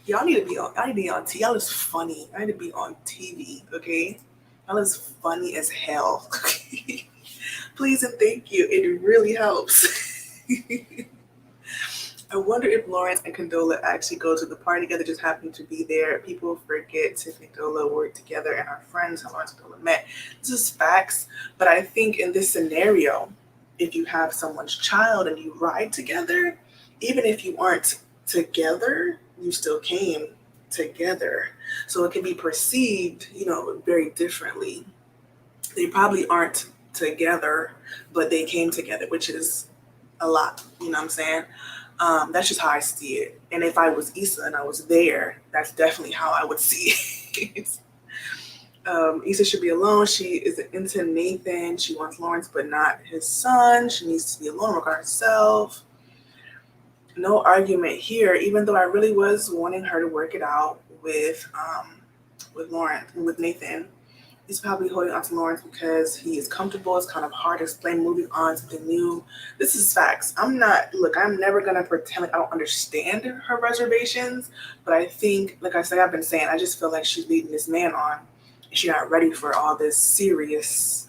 Y'all need to be on TV. Y'all is funny. I need to be on TV, okay? Y'all is funny as hell. Please and thank you. It really helps. I wonder if Lawrence and Condola actually go to the party together, just happen to be there. People forget Tiffany and Condola worked together and our friends how Lawrence and Condola met. This is facts, but I think in this scenario, if you have someone's child and you ride together, even if you aren't together, you still came together. So it can be perceived, very differently. They probably aren't together, but they came together, which is a lot, you know what I'm saying? That's just how I see it. And if I was Issa and I was there, that's definitely how I would see it. Issa should be alone. She is into Nathan. She wants Lawrence, but not his son. She needs to be alone, work on herself. No argument here, even though I really was wanting her to work it out with Lawrence, with Nathan. He's probably holding on to Lawrence because he is comfortable. It's kind of hard to explain moving on to something new. This is facts. I'm never going to pretend like I don't understand her reservations. But I think, like I said, I've been saying, I just feel like she's leading this man on. And she's not ready for all this seriousness.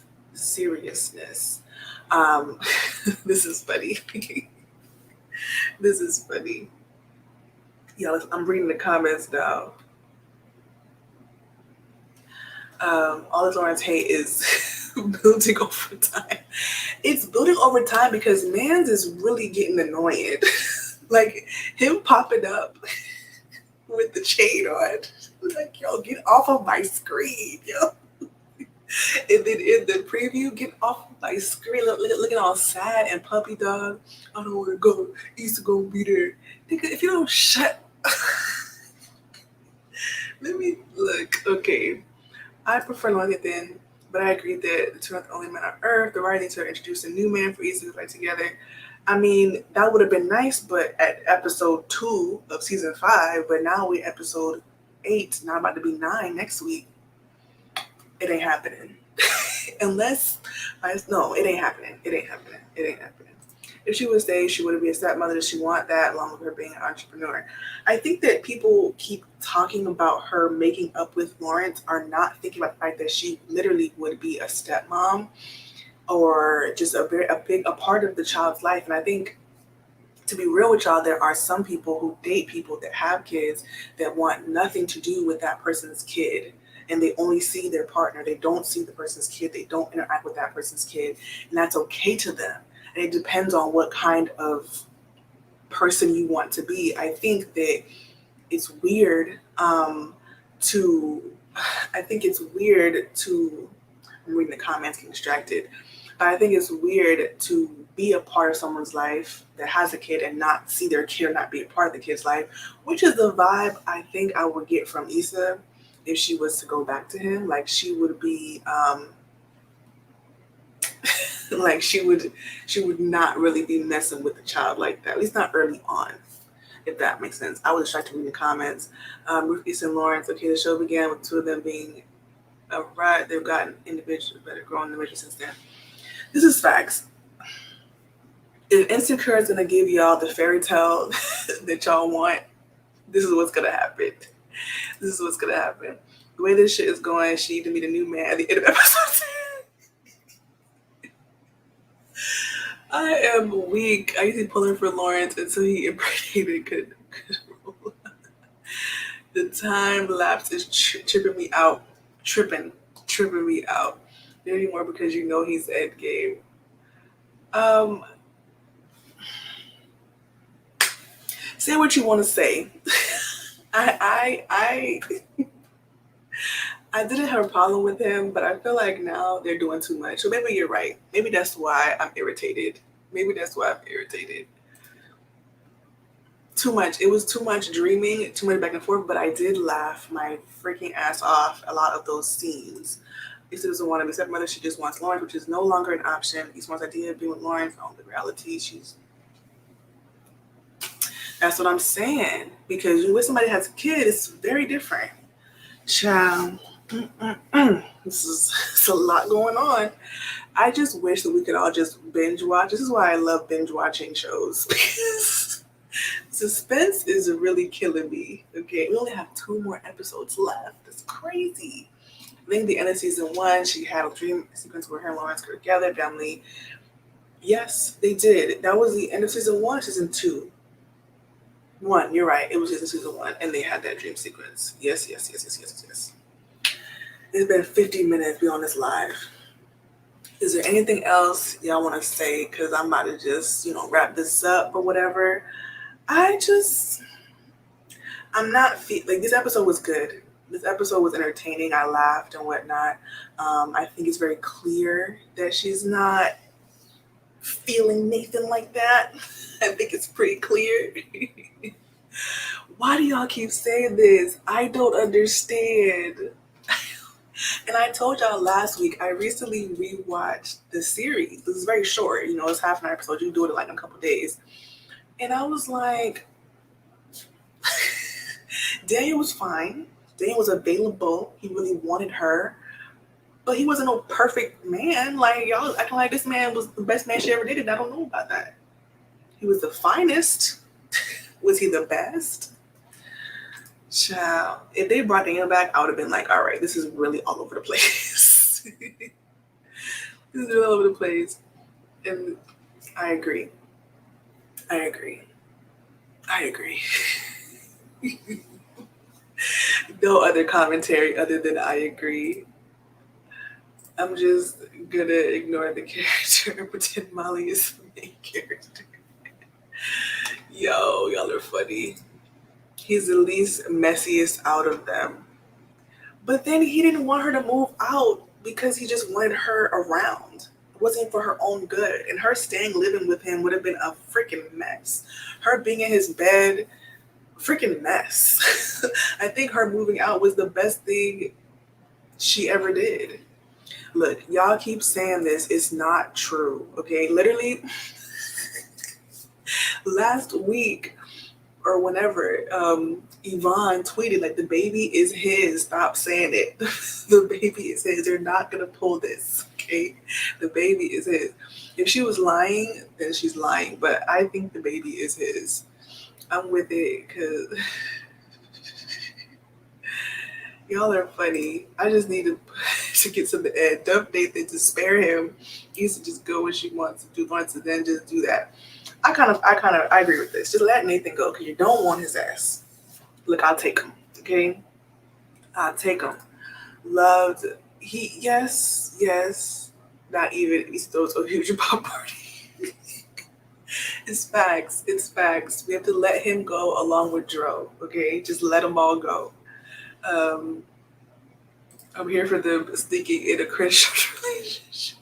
This is funny. This is funny. Y'all, I'm reading the comments now. All this Lawrence hate is building over time. It's building over time because Mans is really getting annoying. Like him popping up with the chain on. Like, yo, get off of my screen, yo. And then in the preview, get off of my screen. Looking all sad and puppy dog. I don't want to go. Issa gonna be there. Nigga, if you don't shut let me look. Okay. I prefer Nathan, but I agree that the two are the only men on earth. The writing to introduce a new man for Issa to play together. I mean, that would have been nice, but at episode 2 of season 5, but now we're episode 8, now about to be 9 next week. It ain't happening. Unless, no, it ain't happening. It ain't happening. It ain't happening. If she would stay, she would be a stepmother. Does she want that along with her being an entrepreneur? I think that people keep talking about her making up with Lawrence are not thinking about the fact that she literally would be a stepmom or just a part of the child's life. And I think, to be real with y'all, there are some people who date people that have kids that want nothing to do with that person's kid. And they only see their partner. They don't see the person's kid. They don't interact with that person's kid. And that's okay to them. And it depends on what kind of person you want to be. I think that it's weird I'm reading the comments, getting distracted. But I think it's weird to be a part of someone's life that has a kid and not see their kid or not be a part of the kid's life, which is the vibe I think I would get from Issa if she was to go back to him. Like she would be like she would not really be messing with the child like that, at least not early on, if that makes sense. I was distracted reading the comments. Ruth, Issa, and Lawrence. Okay, the show began with 2 of them being right. They've gotten individuals better growing individuals since then. This is facts. If Insecure is gonna give y'all the fairy tale that y'all want, this is what's gonna happen. This is what's gonna happen. The way this shit is going, she need to meet a new man at the end of episode 10. I am weak. I used to pull her for Lawrence until he impregnated Condola. The time lapse is tripping me out. Tripping me out. Not anymore because you know he's end game. Say what you want to say. I didn't have a problem with him, but I feel like now they're doing too much. So maybe you're right. Maybe that's why I'm irritated. Too much. It was too much dreaming, too much back and forth, but I did laugh my freaking ass off a lot of those scenes. Issa doesn't want to be stepmother. She just wants Lawrence, which is no longer an option. Issa's idea of being with Lawrence, on the reality, that's what I'm saying. Because when somebody has a kid, it's very different. Child, it's a lot going on. I just wish that we could all just binge watch. This is why I love binge watching shows, because suspense is really killing me. Okay, we only have 2 more episodes left. That's crazy. I think the end of season 1, she had a dream sequence where her and Lawrence got together, family. Yes, they did. That was the end of season 1. Season 2. 1, you're right. It was just season 1, and they had that dream sequence. Yes. It's been 50 minutes. We on this live. Is there anything else y'all want to say? Because I'm about to just, wrap this up or whatever. I'm not like, this episode was good. This episode was entertaining. I laughed and whatnot. I think it's very clear that she's not feeling Nathan like that. I think it's pretty clear. Why do y'all keep saying this? I don't understand. And I told y'all last week, I recently rewatched the series. This is very short. It's half an episode. You can do it in like a couple days. And I was like, Daniel was fine. Daniel was available. He really wanted her. But he wasn't no perfect man. Like, y'all acting like this man was the best man she ever dated. I don't know about that. He was the finest. Was he the best? Child. If they brought Daniel back, I would have been like, all right, this is really all over the place. This is all over the place. And I agree. No other commentary other than I agree. I'm just gonna ignore the character and pretend Molly is the main character. Yo, y'all are funny. He's the least messiest out of them. But then he didn't want her to move out because he just wanted her around. It wasn't for her own good. And her staying living with him would have been a freaking mess. Her being in his bed, freaking mess. I think her moving out was the best thing she ever did. Look, y'all keep saying this. It's not true, okay? Literally, last week or whenever, Yvonne tweeted, like, the baby is his. Stop saying it. The baby is his. They're not going to pull this, okay? The baby is his. If she was lying, then she's lying. But I think the baby is his. I'm with it because y'all are funny. I just need to get to the end. Dump Nathan to spare him. He used to just go when she wants to do, wants to then just do that. I agree with this. Just let Nathan go because you don't want his ass. Look, I'll take him. Okay, I'll take him. Loved yes. Not even he throws a huge pop party. It's facts. We have to let him go along with Dro. Okay, just let them all go. I'm here for them sneaking in a Christian relationship.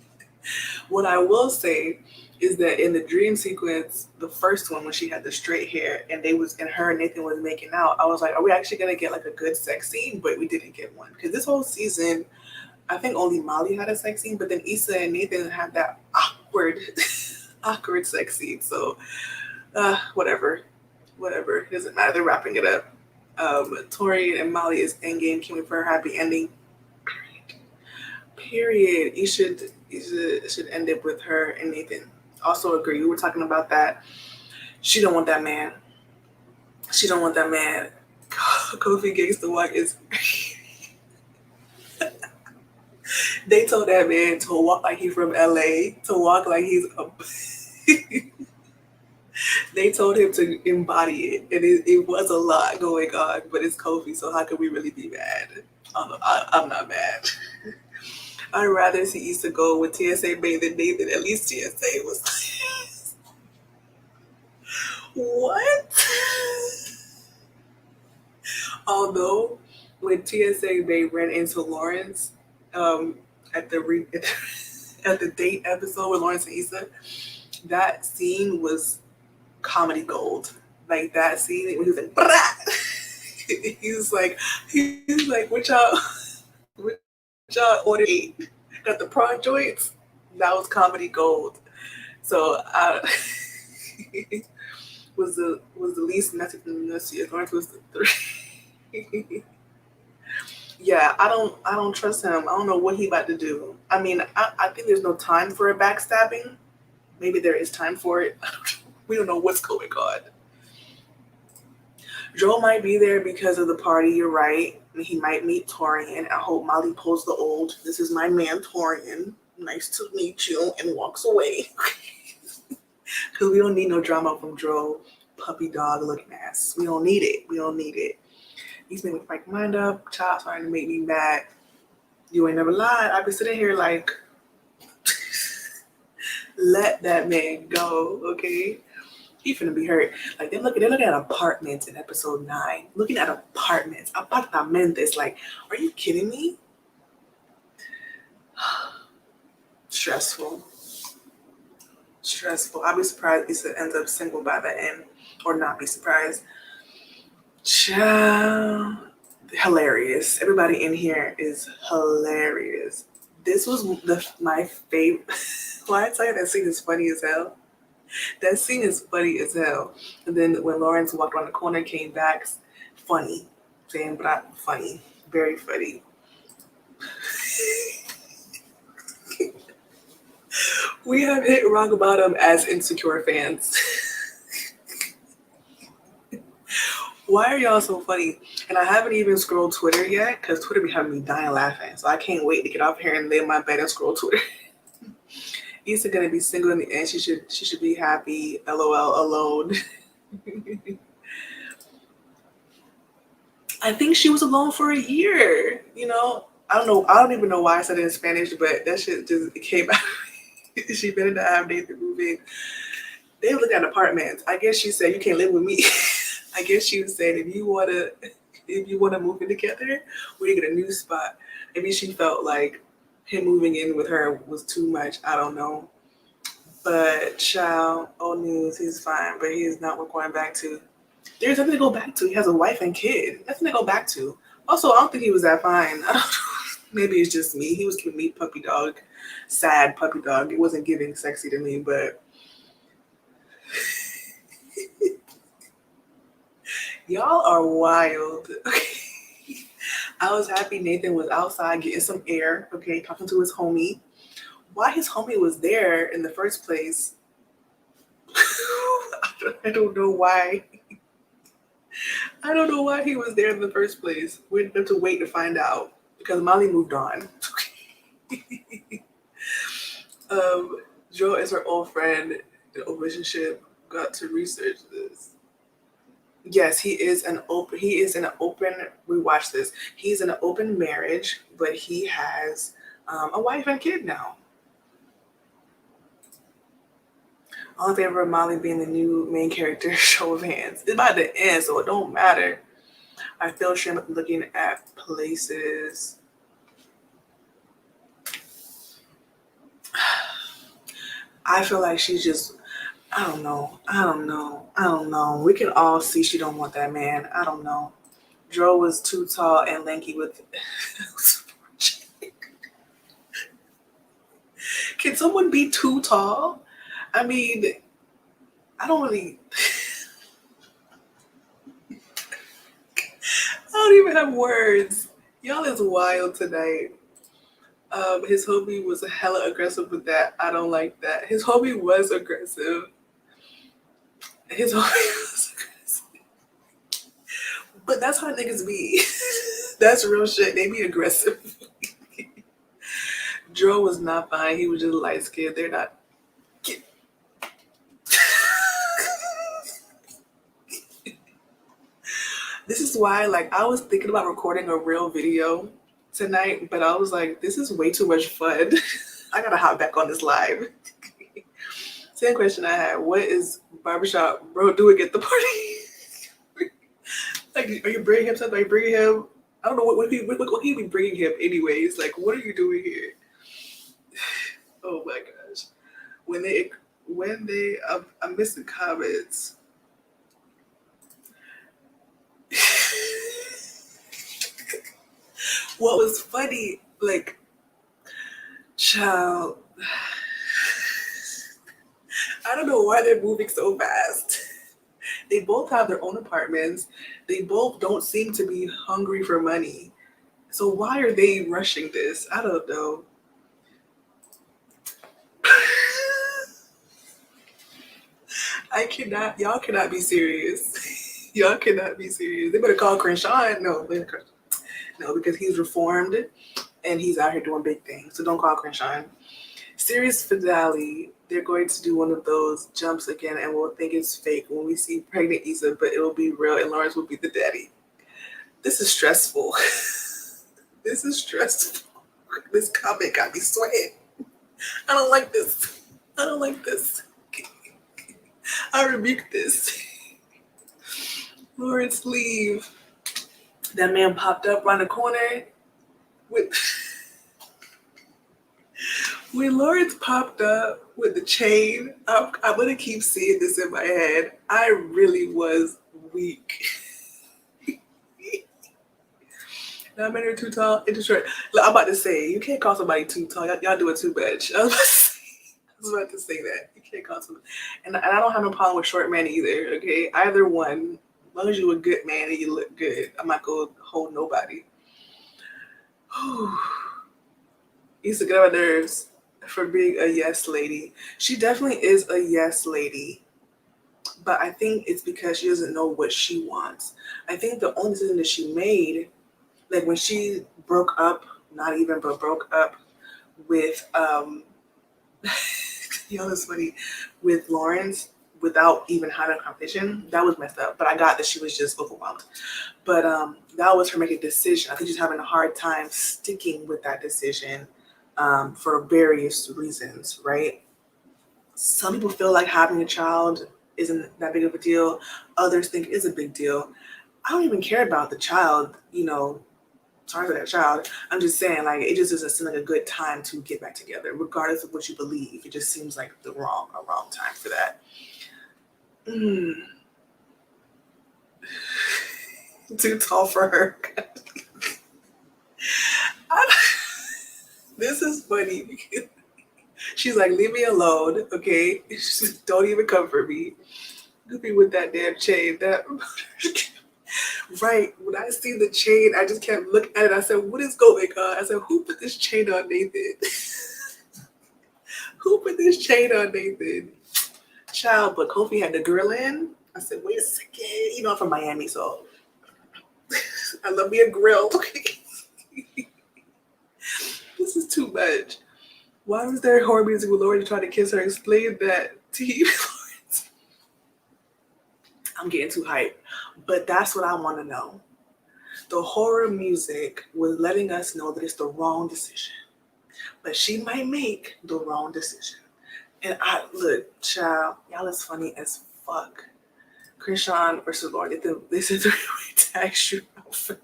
What I will say is that in the dream sequence, the first one when she had the straight hair and her and Nathan was making out, I was like, are we actually gonna get like a good sex scene? But we didn't get one because this whole season, I think only Molly had a sex scene, but then Issa and Nathan had that awkward sex scene. So whatever, it doesn't matter. They're wrapping it up. Tori and Molly is endgame. Can we for a happy ending? Period. You should end it with her and Nathan. Also agree. We were talking about that. She don't want that man. Kofi Gangsta Walk is. They told that man to walk like he's from LA, to walk like he's They told him to embody it, and it was a lot going on, but it's Kofi, so how can we really be mad? I'm not mad. I'd rather see Issa go with TSA Bay than Nathan. At least TSA was like, what? Although, when TSA Bay ran into Lawrence at the date episode with Lawrence and Issa, that scene was comedy gold. Like that scene when he was like, Brah! He's like, what y'all John ordered 8. Got the prawn joints. That was comedy gold. So I was the least messy from the messy. Lawrence was the 3. Yeah, I don't trust him. I don't know what he about to do. I mean, I think there's no time for a backstabbing. Maybe there is time for it. We don't know what's going on. Joe might be there because of the party. You're right. He might meet Torian. I hope Molly pulls the old. This is my man Torian. Nice to meet you, and walks away. Because we don't need no drama from Joe, puppy dog looking ass. We don't need it. We don't need it. He's made me break my mind up. Child starting to make me mad. You ain't never lied. I've been sitting here like, let that man go, okay? He finna be hurt. Like they're looking at apartments in episode 9. Looking at apartments. Apartamentos. Like, are you kidding me? Stressful. I'll be surprised Issa ends up single by the end, or not be surprised. Ciao. Hilarious. Everybody in here is hilarious. This was my favorite. Why I tell you that scene is funny as hell? That scene is funny as hell. And then when Lawrence walked around the corner, came back, funny. Saying, but not funny. Very funny. We have hit rock bottom as Insecure fans. Why are y'all so funny? And I haven't even scrolled Twitter yet because Twitter be having me dying laughing. So I can't wait to get off here and lay in my bed and scroll Twitter. Issa gonna be single in the end. She should be happy. LOL alone. I think she was alone for a year. You know, I don't know. I don't even know why I said it in Spanish, but that shit just came out. She better not have Nathan moving. They look at apartments. I guess she said you can't live with me. I guess she was saying if you wanna move in together, we get a new spot. Maybe she felt like him moving in with her was too much. I don't know. But child, old news, he's fine, but he is not worth going back to. There's nothing to go back to. He has a wife and kid. Nothing to go back to. Also, I don't think he was that fine. I don't know. Maybe it's just me. He was giving me puppy dog, sad puppy dog. It wasn't giving sexy to me, but y'all are wild. I was happy Nathan was outside getting some air, okay, talking to his homie. Why his homie was there in the first place, I don't know why. I don't know why he was there in the first place. We have to wait to find out because Molly moved on. Joe is her old friend in a relationship. Got to research this. Yes, he is in an open. We watched this. He's in an open marriage, but he has a wife and kid now. All in favor of Molly being the new main character. Show of hands. It's about to end, so it don't matter. I feel shame looking at places. I feel like she's just. I don't know. We can all see she don't want that man. I don't know. Joe was too tall and lanky with. Can someone be too tall? I mean, I don't really. I don't even have words. Y'all is wild tonight. His homie was hella aggressive with that. I don't like that. His homie was aggressive. But that's how niggas be. That's real shit. They be aggressive. Joe was not fine. He was just light skinned. They're not. This is why, like, I was thinking about recording a real video tonight, but I was like, this is way too much fun. I gotta hop back on this live. Same question I had. What is barbershop bro doing at the party? Like, are you bringing him something? Are you bringing him? I don't know what he be bringing him anyways. Like, what are you doing here? Oh my gosh. I'm missing comments. What was funny Like, child, I don't know why they're moving so fast. They both have their own apartments. They both don't seem to be hungry for money. So why are they rushing this? I don't know. Y'all cannot be serious. Y'all cannot be serious. They better call Crenshaw. No, because he's reformed and he's out here doing big things. So don't call Crenshaw. Series finale, they're going to do one of those jumps again and we'll think it's fake when we see pregnant Issa, but it'll be real and Lawrence will be the daddy. This is stressful. This is stressful. This comment got me sweating. I don't like this. I don't like this. I rebuke this. Lawrence, leave. That man popped up around the corner with... When Lawrence popped up with the chain, I'm going to keep seeing this in my head. I really was weak. Now I'm too tall, into short. Look, I'm about to say, you can't call somebody too tall. Y'all do it too much. I was about to say that. You can't call somebody. And I don't have no problem with short men either, okay? Either one. As long as you're a good man and you look good, I'm not going to hold nobody. Used to get on my nerves for being a yes lady. She definitely is a yes lady. But I think it's because she doesn't know what she wants. I think the only decision that she made, like when she broke up with you know, it's funny, with Lawrence without even having a competition, that was messed up. But I got that she was just overwhelmed. But that was her making a decision. I think she's having a hard time sticking with that decision for various reasons, right? Some people feel like having a child isn't that big of a deal. Others think it's a big deal. I don't even care about the child, you know, sorry for that child. I'm just saying, like, it just doesn't seem like a good time to get back together, regardless of what you believe. It just seems like a wrong time for that. Too tall for her. This is funny because she's like, leave me alone, okay? Just don't even come for me. Could be with that damn chain. That right. When I see the chain, I just kept looking at it. I said, what is going on? I said, who put this chain on Nathan? Who put this chain on Nathan? Child, but Kofi had the girl in. I said, wait a second. You know, I'm from Miami, so I love me a grill. This is too much. Why was there horror music with Lori trying to kiss her? Explain that to you. I'm getting too hyped. But that's what I want to know. The horror music was letting us know that it's the wrong decision. But she might make the wrong decision. And look, child, y'all is funny as fuck. Krishan versus Lauren, they said three-way tag shoot outfit.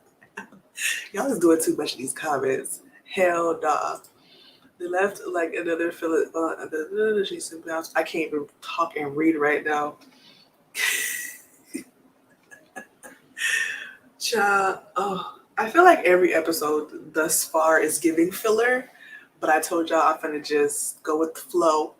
Y'all is doing too much in these comments. Hell nah. They left like another Philip. I can't even talk and read right now. Child, I feel like every episode thus far is giving filler, but I told y'all I'm finna just go with the flow.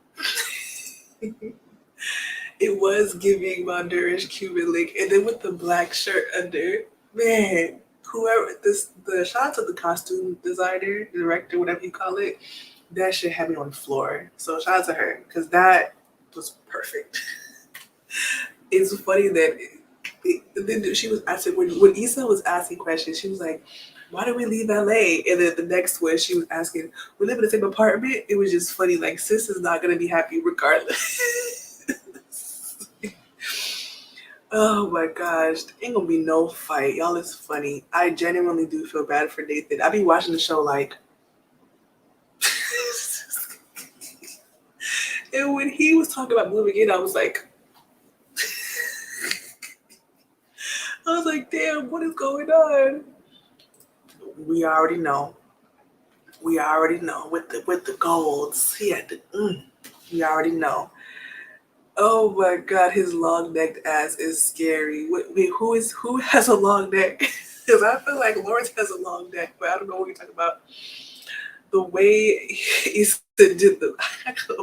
It was giving my nourish Cuban link, and then with the black shirt under, man, whoever the shout out to the costume designer, director, whatever you call it, that shit had me on the floor. So shout out to her, because that was perfect. It's funny that then she was asking, when Issa was asking questions, she was like, why did we leave LA? And then the next one, she was asking, we live in the same apartment? It was just funny, like, sis is not going to be happy regardless. Oh my gosh, there ain't gonna be no fight. Y'all is funny. I genuinely do feel bad for Nathan. I be watching the show like, and when he was talking about moving in, I was like, damn, what is going on? We already know. With the golds. He had to. We already know. Oh my God, his long-necked ass is scary. Wait, who has a long neck? Because I feel like Lawrence has a long neck, but I don't know what you're talking about. The way Issa did the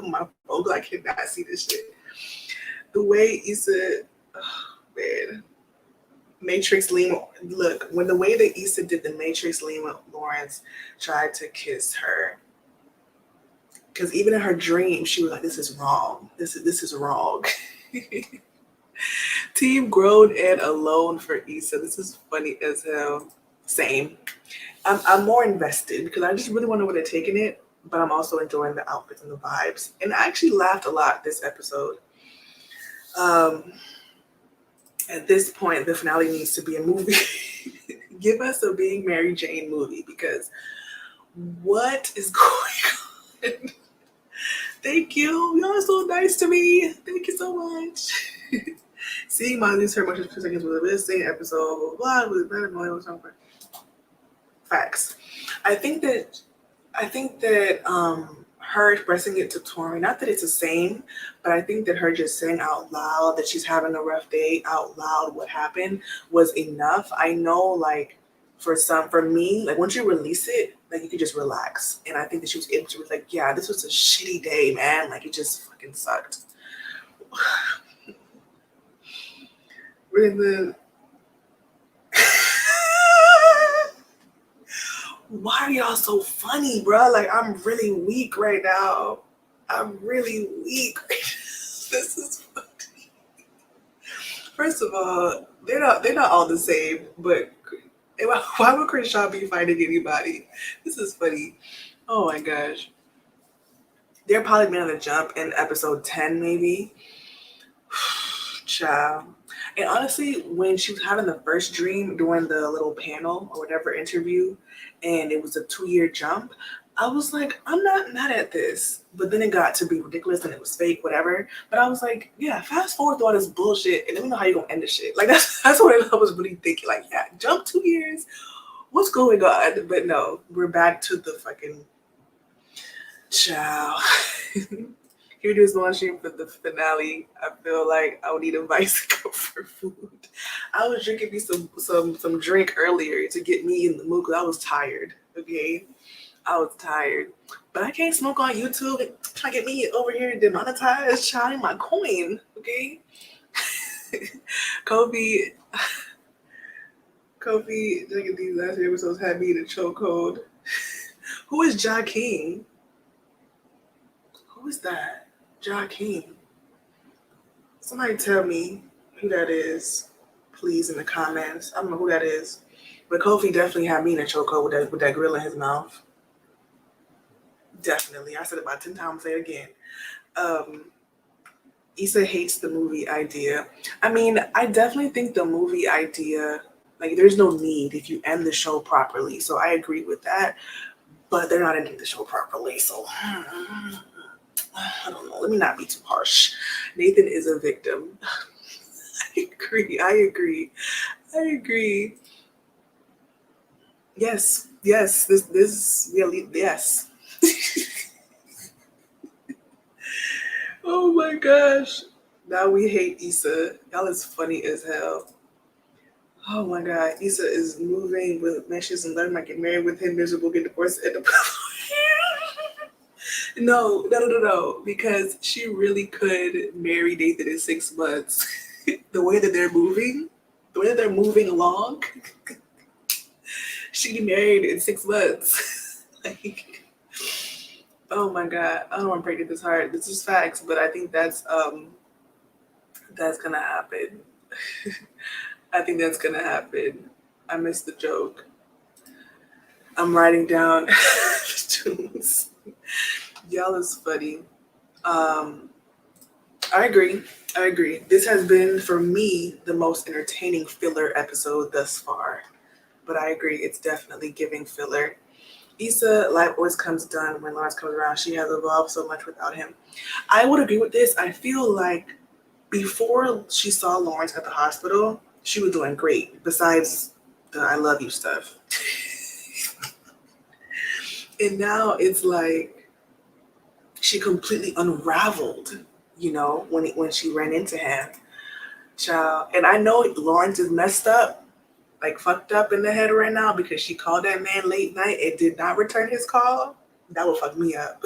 my phone, I cannot see this shit. The way Issa, oh, man, Matrix Lima. Look, when the way that Issa did the Matrix Lima Lawrence tried to kiss her, because even in her dream, she was like, "This is wrong. This is wrong." Team grown and alone for Issa. This is funny as hell. Same. I'm more invested because I just really want to know where they're taking it, but I'm also enjoying the outfits and the vibes. And I actually laughed a lot this episode. At this point, the finale needs to be a movie. Give us a Being Mary Jane movie because what is going on? Thank you. Y'all are so nice to me. Thank you so much. Seeing my lose her much as 2 seconds was a missing episode. Blah blah. Was better annoying. Facts. I think that her expressing it to Tori, not that it's the same, but I think that her just saying out loud that she's having a rough day out loud what happened was enough. I know, like, for me, like, once you release it, like, you could just relax. And I think that she was able to be like, yeah, this was a shitty day, man. Like, it just fucking sucked. We're in the why are y'all so funny, bro? Like, I'm really weak right now. I'm really weak. This is funny. First of all, they're not all the same, but why would Crenshaw be fighting anybody? This is funny. Oh my gosh. They're probably been on the jump in episode 10, maybe. Child. And honestly, when she was having the first dream during the little panel or whatever interview, and it was a 2-year jump, I was like, I'm not mad at this. But then it got to be ridiculous and it was fake, whatever. But I was like, yeah, fast forward through all this bullshit and let me know how you're gonna end this shit. Like that's what I was really thinking. Like, yeah, jump 2 years. What's going on? But no, we're back to the fucking child. Here it is launching for the finale. I feel like I would need a bicycle for food. I was drinking me some drink earlier to get me in the mood because I was tired. Okay, I was tired, but I can't smoke on YouTube. Trying to get me over here demonetized, trying my coin. Okay, Kofi, drinking these last few episodes had me in a chokehold. Who is Ja King? Who is that? Ja King. Somebody tell me who that is, please, in the comments. I don't know who that is. But Kofi definitely had me in a chokehold with that grill in his mouth. Definitely. I said it about 10 times, say it again. Issa hates the movie idea. I mean, I definitely think the movie idea, like, there's no need if you end the show properly. So I agree with that. But they're not ending the show properly. So I don't know. Let me not be too harsh. Nathan is a victim. I agree. Yes. This really, yes. Oh my gosh. Now we hate Issa. Y'all is funny as hell. Oh my god. Issa is moving with meshes and learn might get married with him, miserable, get divorced, and No. Because she really could marry Nathan in 6 months. The way that they're moving along, she'd be married in 6 months. Like, oh my god, I don't want to break it this hard. This is facts, but I think that's gonna happen. I think that's gonna happen. I missed the joke. I'm writing down the tunes. Y'all is funny. I agree. This has been, for me, the most entertaining filler episode thus far. But I agree, it's definitely giving filler. Issa, life always comes done when Lawrence comes around. She has evolved so much without him. I would agree with this. I feel like before she saw Lawrence at the hospital, she was doing great, besides the I love you stuff. And now it's like she completely unraveled, when she ran into him. Child. And I know Lawrence is messed up, like fucked up in the head right now because she called that man late night and did not return his call. That would fuck me up.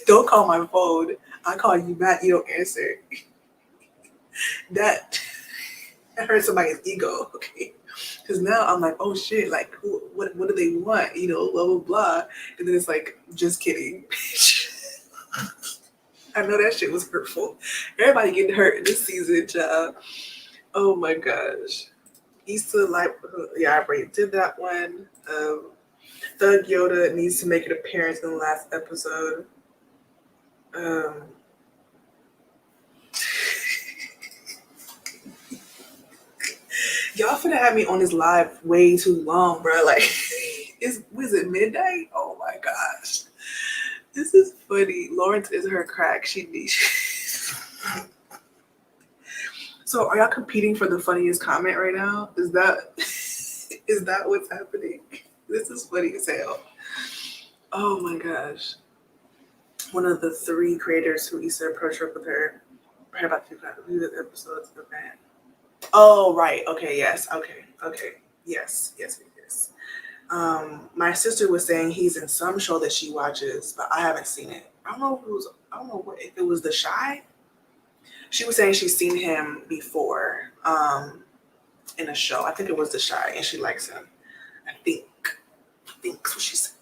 Don't call my phone. I call you back, you don't answer. That hurts somebody's ego, okay? Because now I'm like, oh shit, like, what do they want? You know, blah, blah, blah. And then it's like, just kidding. I know that shit was hurtful. Everybody getting hurt this season, child. Oh my gosh. Issa, like, yeah, I already did that one. Thug Yoda needs to make an appearance in the last episode. Y'all finna have me on this live way too long, bro. Like, was it midnight? Oh my gosh. This is funny. Lawrence is her crack. She needs. So, are y'all competing for the funniest comment right now? Is that what's happening? This is funny as hell. Oh my gosh. One of the 3 creators who Issa approached her with her about to do the episodes of that. Oh, right. Okay, yes. Okay. Yes. My sister was saying he's in some show that she watches, but I haven't seen it. I don't know if it was The Shy. She was saying she's seen him before in a show. I think it was The Shy, and she likes him. I think that's what she said.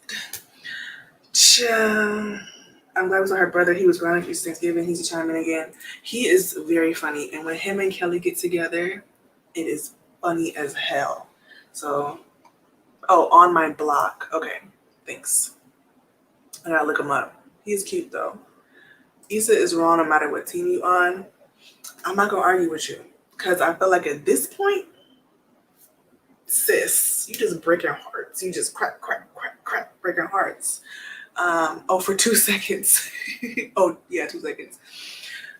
I'm glad it was her brother. He was running for Thanksgiving. He's chiming in again. He is very funny, and when him and Kelly get together, it is funny as hell. So, On My Block. Okay, thanks. I gotta look him up. He's cute though. Issa is wrong no matter what team you on. I'm not gonna argue with you because I feel like at this point, sis, you just breaking hearts. You just crack, breaking hearts. For 2 seconds. Oh, yeah, 2 seconds.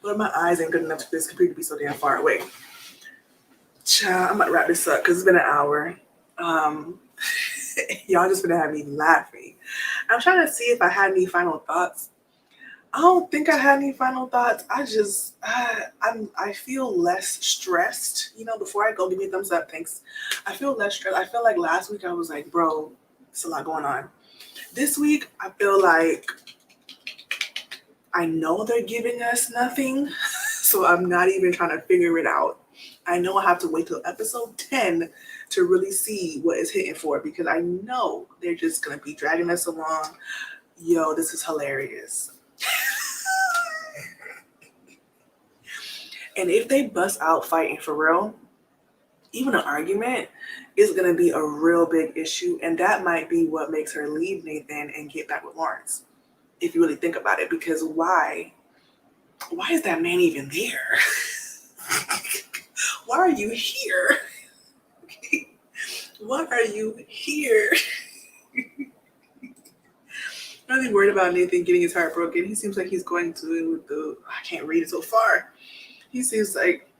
But my eyes ain't good enough for this computer to be so damn far away. Child, I'm about to wrap this up because it's been an hour. Y'all just gonna have me laughing. I'm trying to see if I had any final thoughts. I don't think I had any final thoughts. I feel less stressed. You know, before I go, give me a thumbs up. Thanks. I feel less stressed. I feel like last week I was like, bro, there's a lot going on. This week, I feel like I know they're giving us nothing, so I'm not even trying to figure it out. I know I have to wait till episode 10 to really see what is hitting for, because I know they're just going to be dragging us along. Yo, this is hilarious. And if they bust out fighting for real, even an argument is going to be a real big issue. And that might be what makes her leave Nathan and get back with Lawrence, if you really think about it. Because why is that man even there? Why are you here? Why are you here? I'm really worried about Nathan getting his heart broken. He seems like he's going to with I can't read it so far. He seems like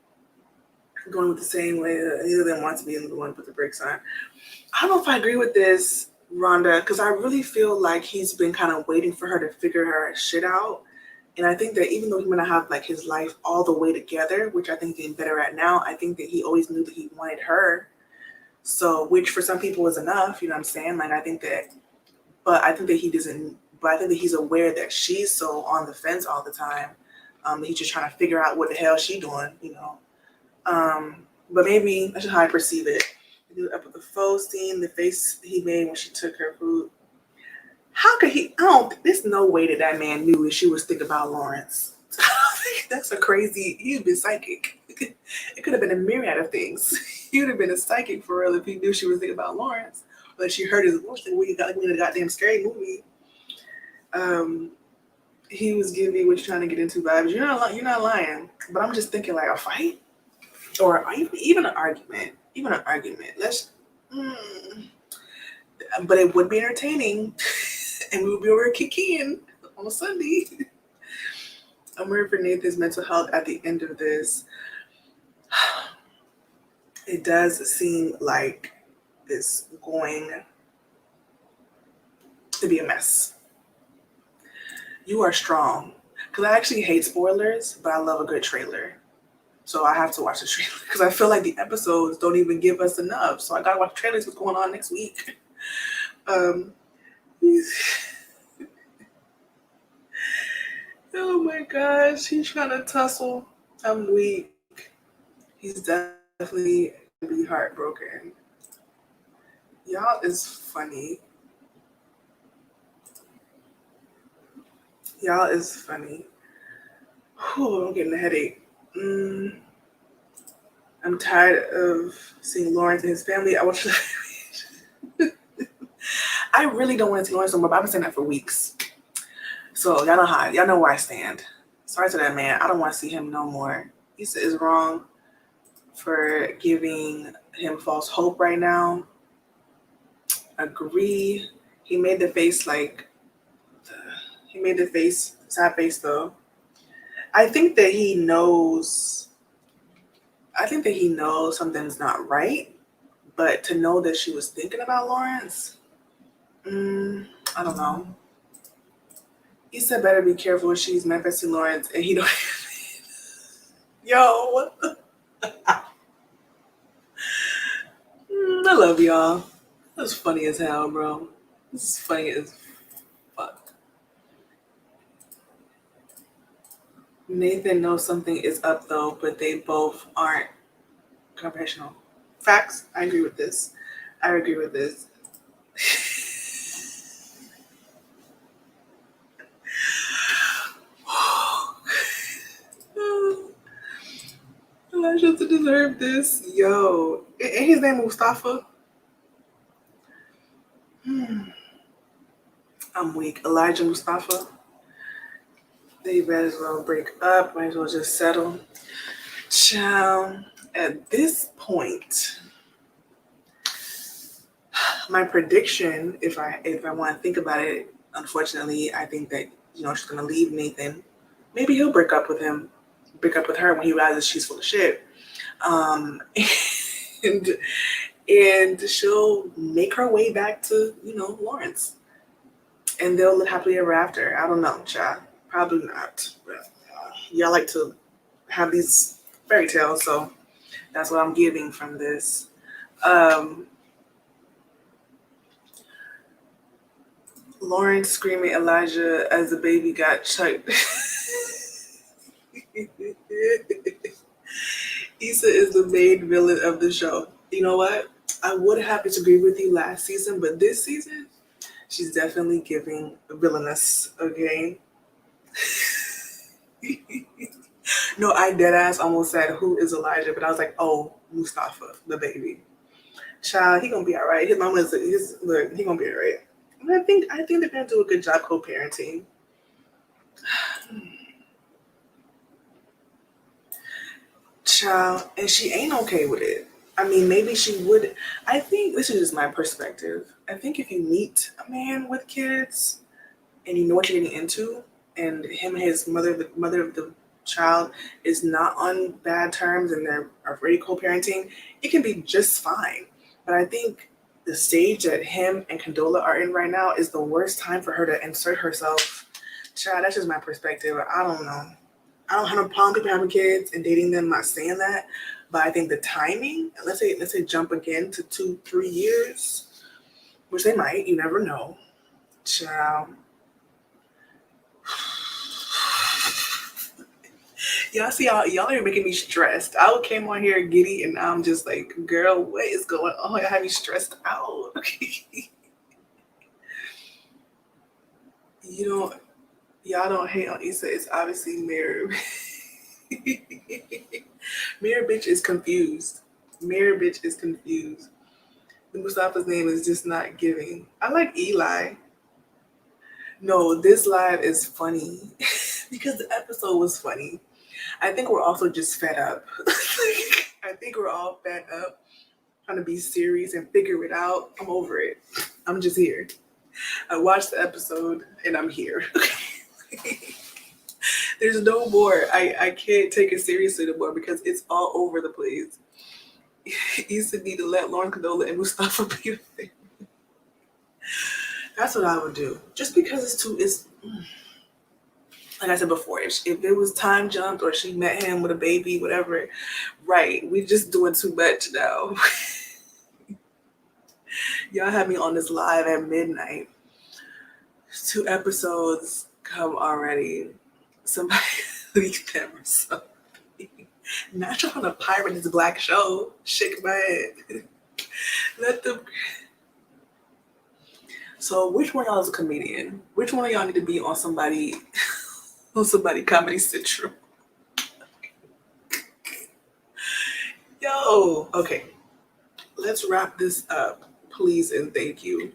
going with the same way that either of them wants to be the one to put the brakes on. I don't know if I agree with this, Rhonda, because I really feel like he's been kind of waiting for her to figure her shit out. And I think that even though he's going to have like his life all the way together, which I think he's better at now, I think that he always knew that he wanted her. So, which for some people is enough, you know what I'm saying? Like, I think that he doesn't, but I think that he's aware that she's so on the fence all the time. That he's just trying to figure out what the hell she's doing, you know. But maybe that's just how I perceive it. Up with the faux scene, the face he made when she took her food. How could he? There's no way that man knew that she was thinking about Lawrence. That's a crazy. He'd been psychic. It could have been a myriad of things. He would have been a psychic for real if he knew she was thinking about Lawrence. But she heard his voice and we got like in a goddamn scary movie. He was giving me what you're trying to get into vibes. You're not lying. But I'm just thinking like a fight or even an argument. Even an argument. But it would be entertaining, and we would be over kicking on a Sunday. I'm worried for Nathan's mental health at the end of this. It does seem like it's going to be a mess. You are strong. Because I actually hate spoilers, but I love a good trailer. So I have to watch the trailer because I feel like the episodes don't even give us enough. So I gotta watch trailers what's going on next week. Oh my gosh, he's trying to tussle. I'm weak. He's definitely gonna be heartbroken. Y'all is funny. Y'all is funny. Whew, I'm getting a headache. I'm tired of seeing Lawrence and his family. I want you to I really don't want to see Lawrence no more, but I've been saying that for weeks. So y'all know how, y'all know where I stand. Sorry to that man. I don't want to see him no more. Issa is wrong for giving him false hope right now. Agree. He made the face like, he made the face, sad face though. I think that he knows, something's not right, but to know that she was thinking about Lawrence, I don't know. Issa better be careful when she's manifesting Lawrence and he don't. Yo, what the? I love y'all. That's funny as hell, bro. This is funny as fuck. Nathan knows something is up though, but they both aren't confessional. Facts. I agree with this. I agree with this. Elijah doesn't deserve this. Yo. Ain't his name Mustafa? I'm weak. Elijah Mustafa. They might as well break up. Might as well just settle. Child. At this point, my prediction, if I want to think about it, unfortunately, I think that she's gonna leave Nathan. Maybe he'll break up with him, break up with her when he realizes she's full of shit, and she'll make her way back to Lawrence, and they'll live happily ever after. I don't know, child. Probably not. But, y'all like to have these fairy tales, so that's what I'm giving from this. Lawrence screaming Elijah as the baby got chucked. Issa is the main villain of the show. You know what? I would have disagreed with you last season, but this season, she's definitely giving villainous, okay? No, I deadass almost said, who is Elijah? But I was like, oh, Mustafa, the baby. Child, he gonna be all right. His mama is, look, he gonna be all right. I think they're gonna do a good job co-parenting. Child, and she ain't okay with it. I mean, maybe she would. I think this is just my perspective. I think if you meet a man with kids and you know what you're getting into, and him and his mother, the mother of the child, is not on bad terms and they're already co-parenting, it can be just fine. But I think the stage that him and Condola are in right now is the worst time for her to insert herself. Child, that's just my perspective. I don't know. I don't have no problem with people having kids and dating them. I'm not saying that, but I think the timing. Let's say jump again to 2-3 years, which they might. You never know. Child. Y'all see y'all are making me stressed. I came on here giddy and I'm just like, girl, what is going on? I have me stressed out. Y'all don't hate on Issa. It's obviously Mirror. Mirror bitch is confused. Mirror bitch is confused. The Mustafa's name is just not giving. I like Eli. No, this live is funny because the episode was funny. I think we're also just fed up. I think we're all fed up trying to be serious and figure it out. I'm over it. I'm just here. I watched the episode and I'm here. There's no more. I can't take it seriously anymore because it's all over the place. Issa need to let Lauren Condola and Mustafa be a thing. That's what I would do. Just because it's like I said before, if it was time jumped or she met him with a baby, whatever, right, we're just doing too much now. Y'all had me on this live at midnight. 2 episodes come already. somebody leaked them or something. Not trying to pirate this black show. Shake my head. Let them. So which one of y'all is a comedian? Which one of y'all need to be on somebody Comedy Central? Yo, okay. Let's wrap this up, please and thank you.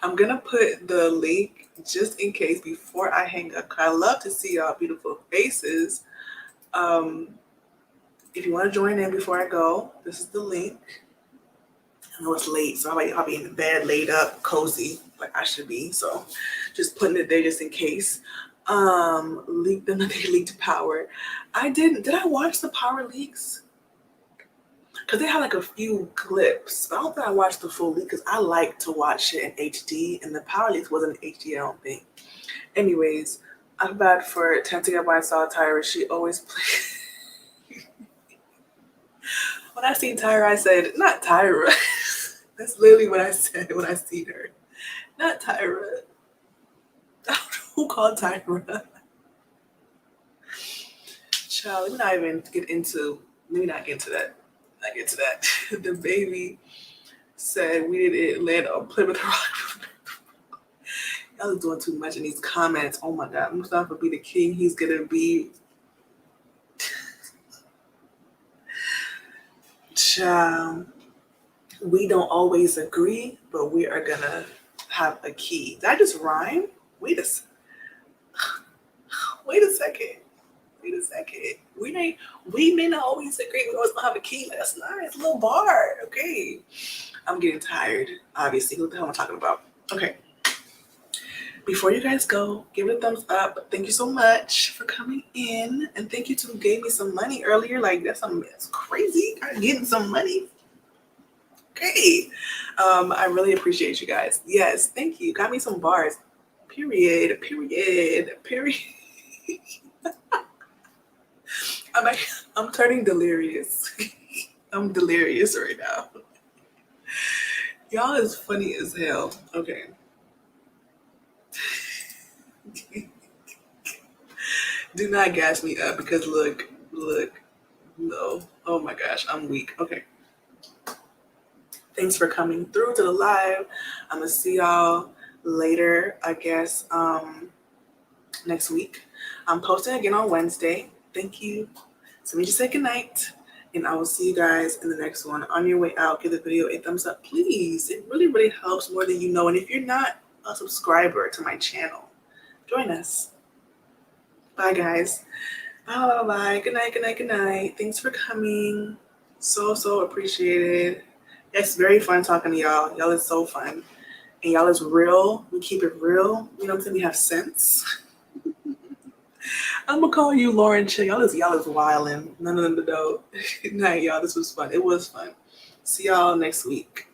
I'm gonna put the link just in case before I hang up. I love to see y'all beautiful faces. If you want to join in before I go, this is the link. I know it's late, so I'll be in the bed, laid up, cozy, like I should be. So just putting it there just in case. Leaked them, they leaked Power. Did I watch the Power leaks? Because they had like a few clips. But I don't think I watched the full leak because I like to watch it in HD, and the Power leaks wasn't in HD, I don't think. Anyways, I'm bad for tempting up when I saw Tyra. She always plays. When I seen Tyra, I said, not Tyra. That's literally what I said when I seen her. Not Tyra. I don't know who called Tyra. Child, let me not even get into, let me not get into that. Not get to that. The baby said we didn't land on Plymouth Rock. Y'all is doing too much in these comments. Oh my God, Mustafa be the king. He's gonna be. Child, we don't always agree, but we are gonna have a key. Did I just rhyme? Wait a second. We may not always agree. We always gonna have a key. That's nice. A little bar. Okay. I'm getting tired, obviously. What the hell am I talking about? Okay. Before you guys go, give it a thumbs up. Thank you so much for coming in. And thank you to who gave me some money earlier. Like, that's crazy. I'm getting some money. Okay. I really appreciate you guys. Yes, thank you. Got me some bars. Period. I'm turning delirious. I'm delirious right now. Y'all is funny as hell. Okay. Do not gas me up because look, no. Oh my gosh, I'm weak. Okay. Thanks for coming through to the live. I'm gonna see y'all later, I guess, next week. I'm posting again on Wednesday. Thank you. So let me just say goodnight, and I will see you guys in the next one. On your way out, give the video a thumbs up, please. It really, really helps more than you know. And if you're not a subscriber to my channel, join us. Bye, guys. Bye. Good night. Thanks for coming. So appreciated. It's very fun talking to y'all. Y'all is so fun. And y'all is real. We keep it real. You know what I'm saying? We have sense. I'm gonna call you Lauren Chick. Y'all is wildin'. None of them know. Good night, y'all. This was fun. It was fun. See y'all next week.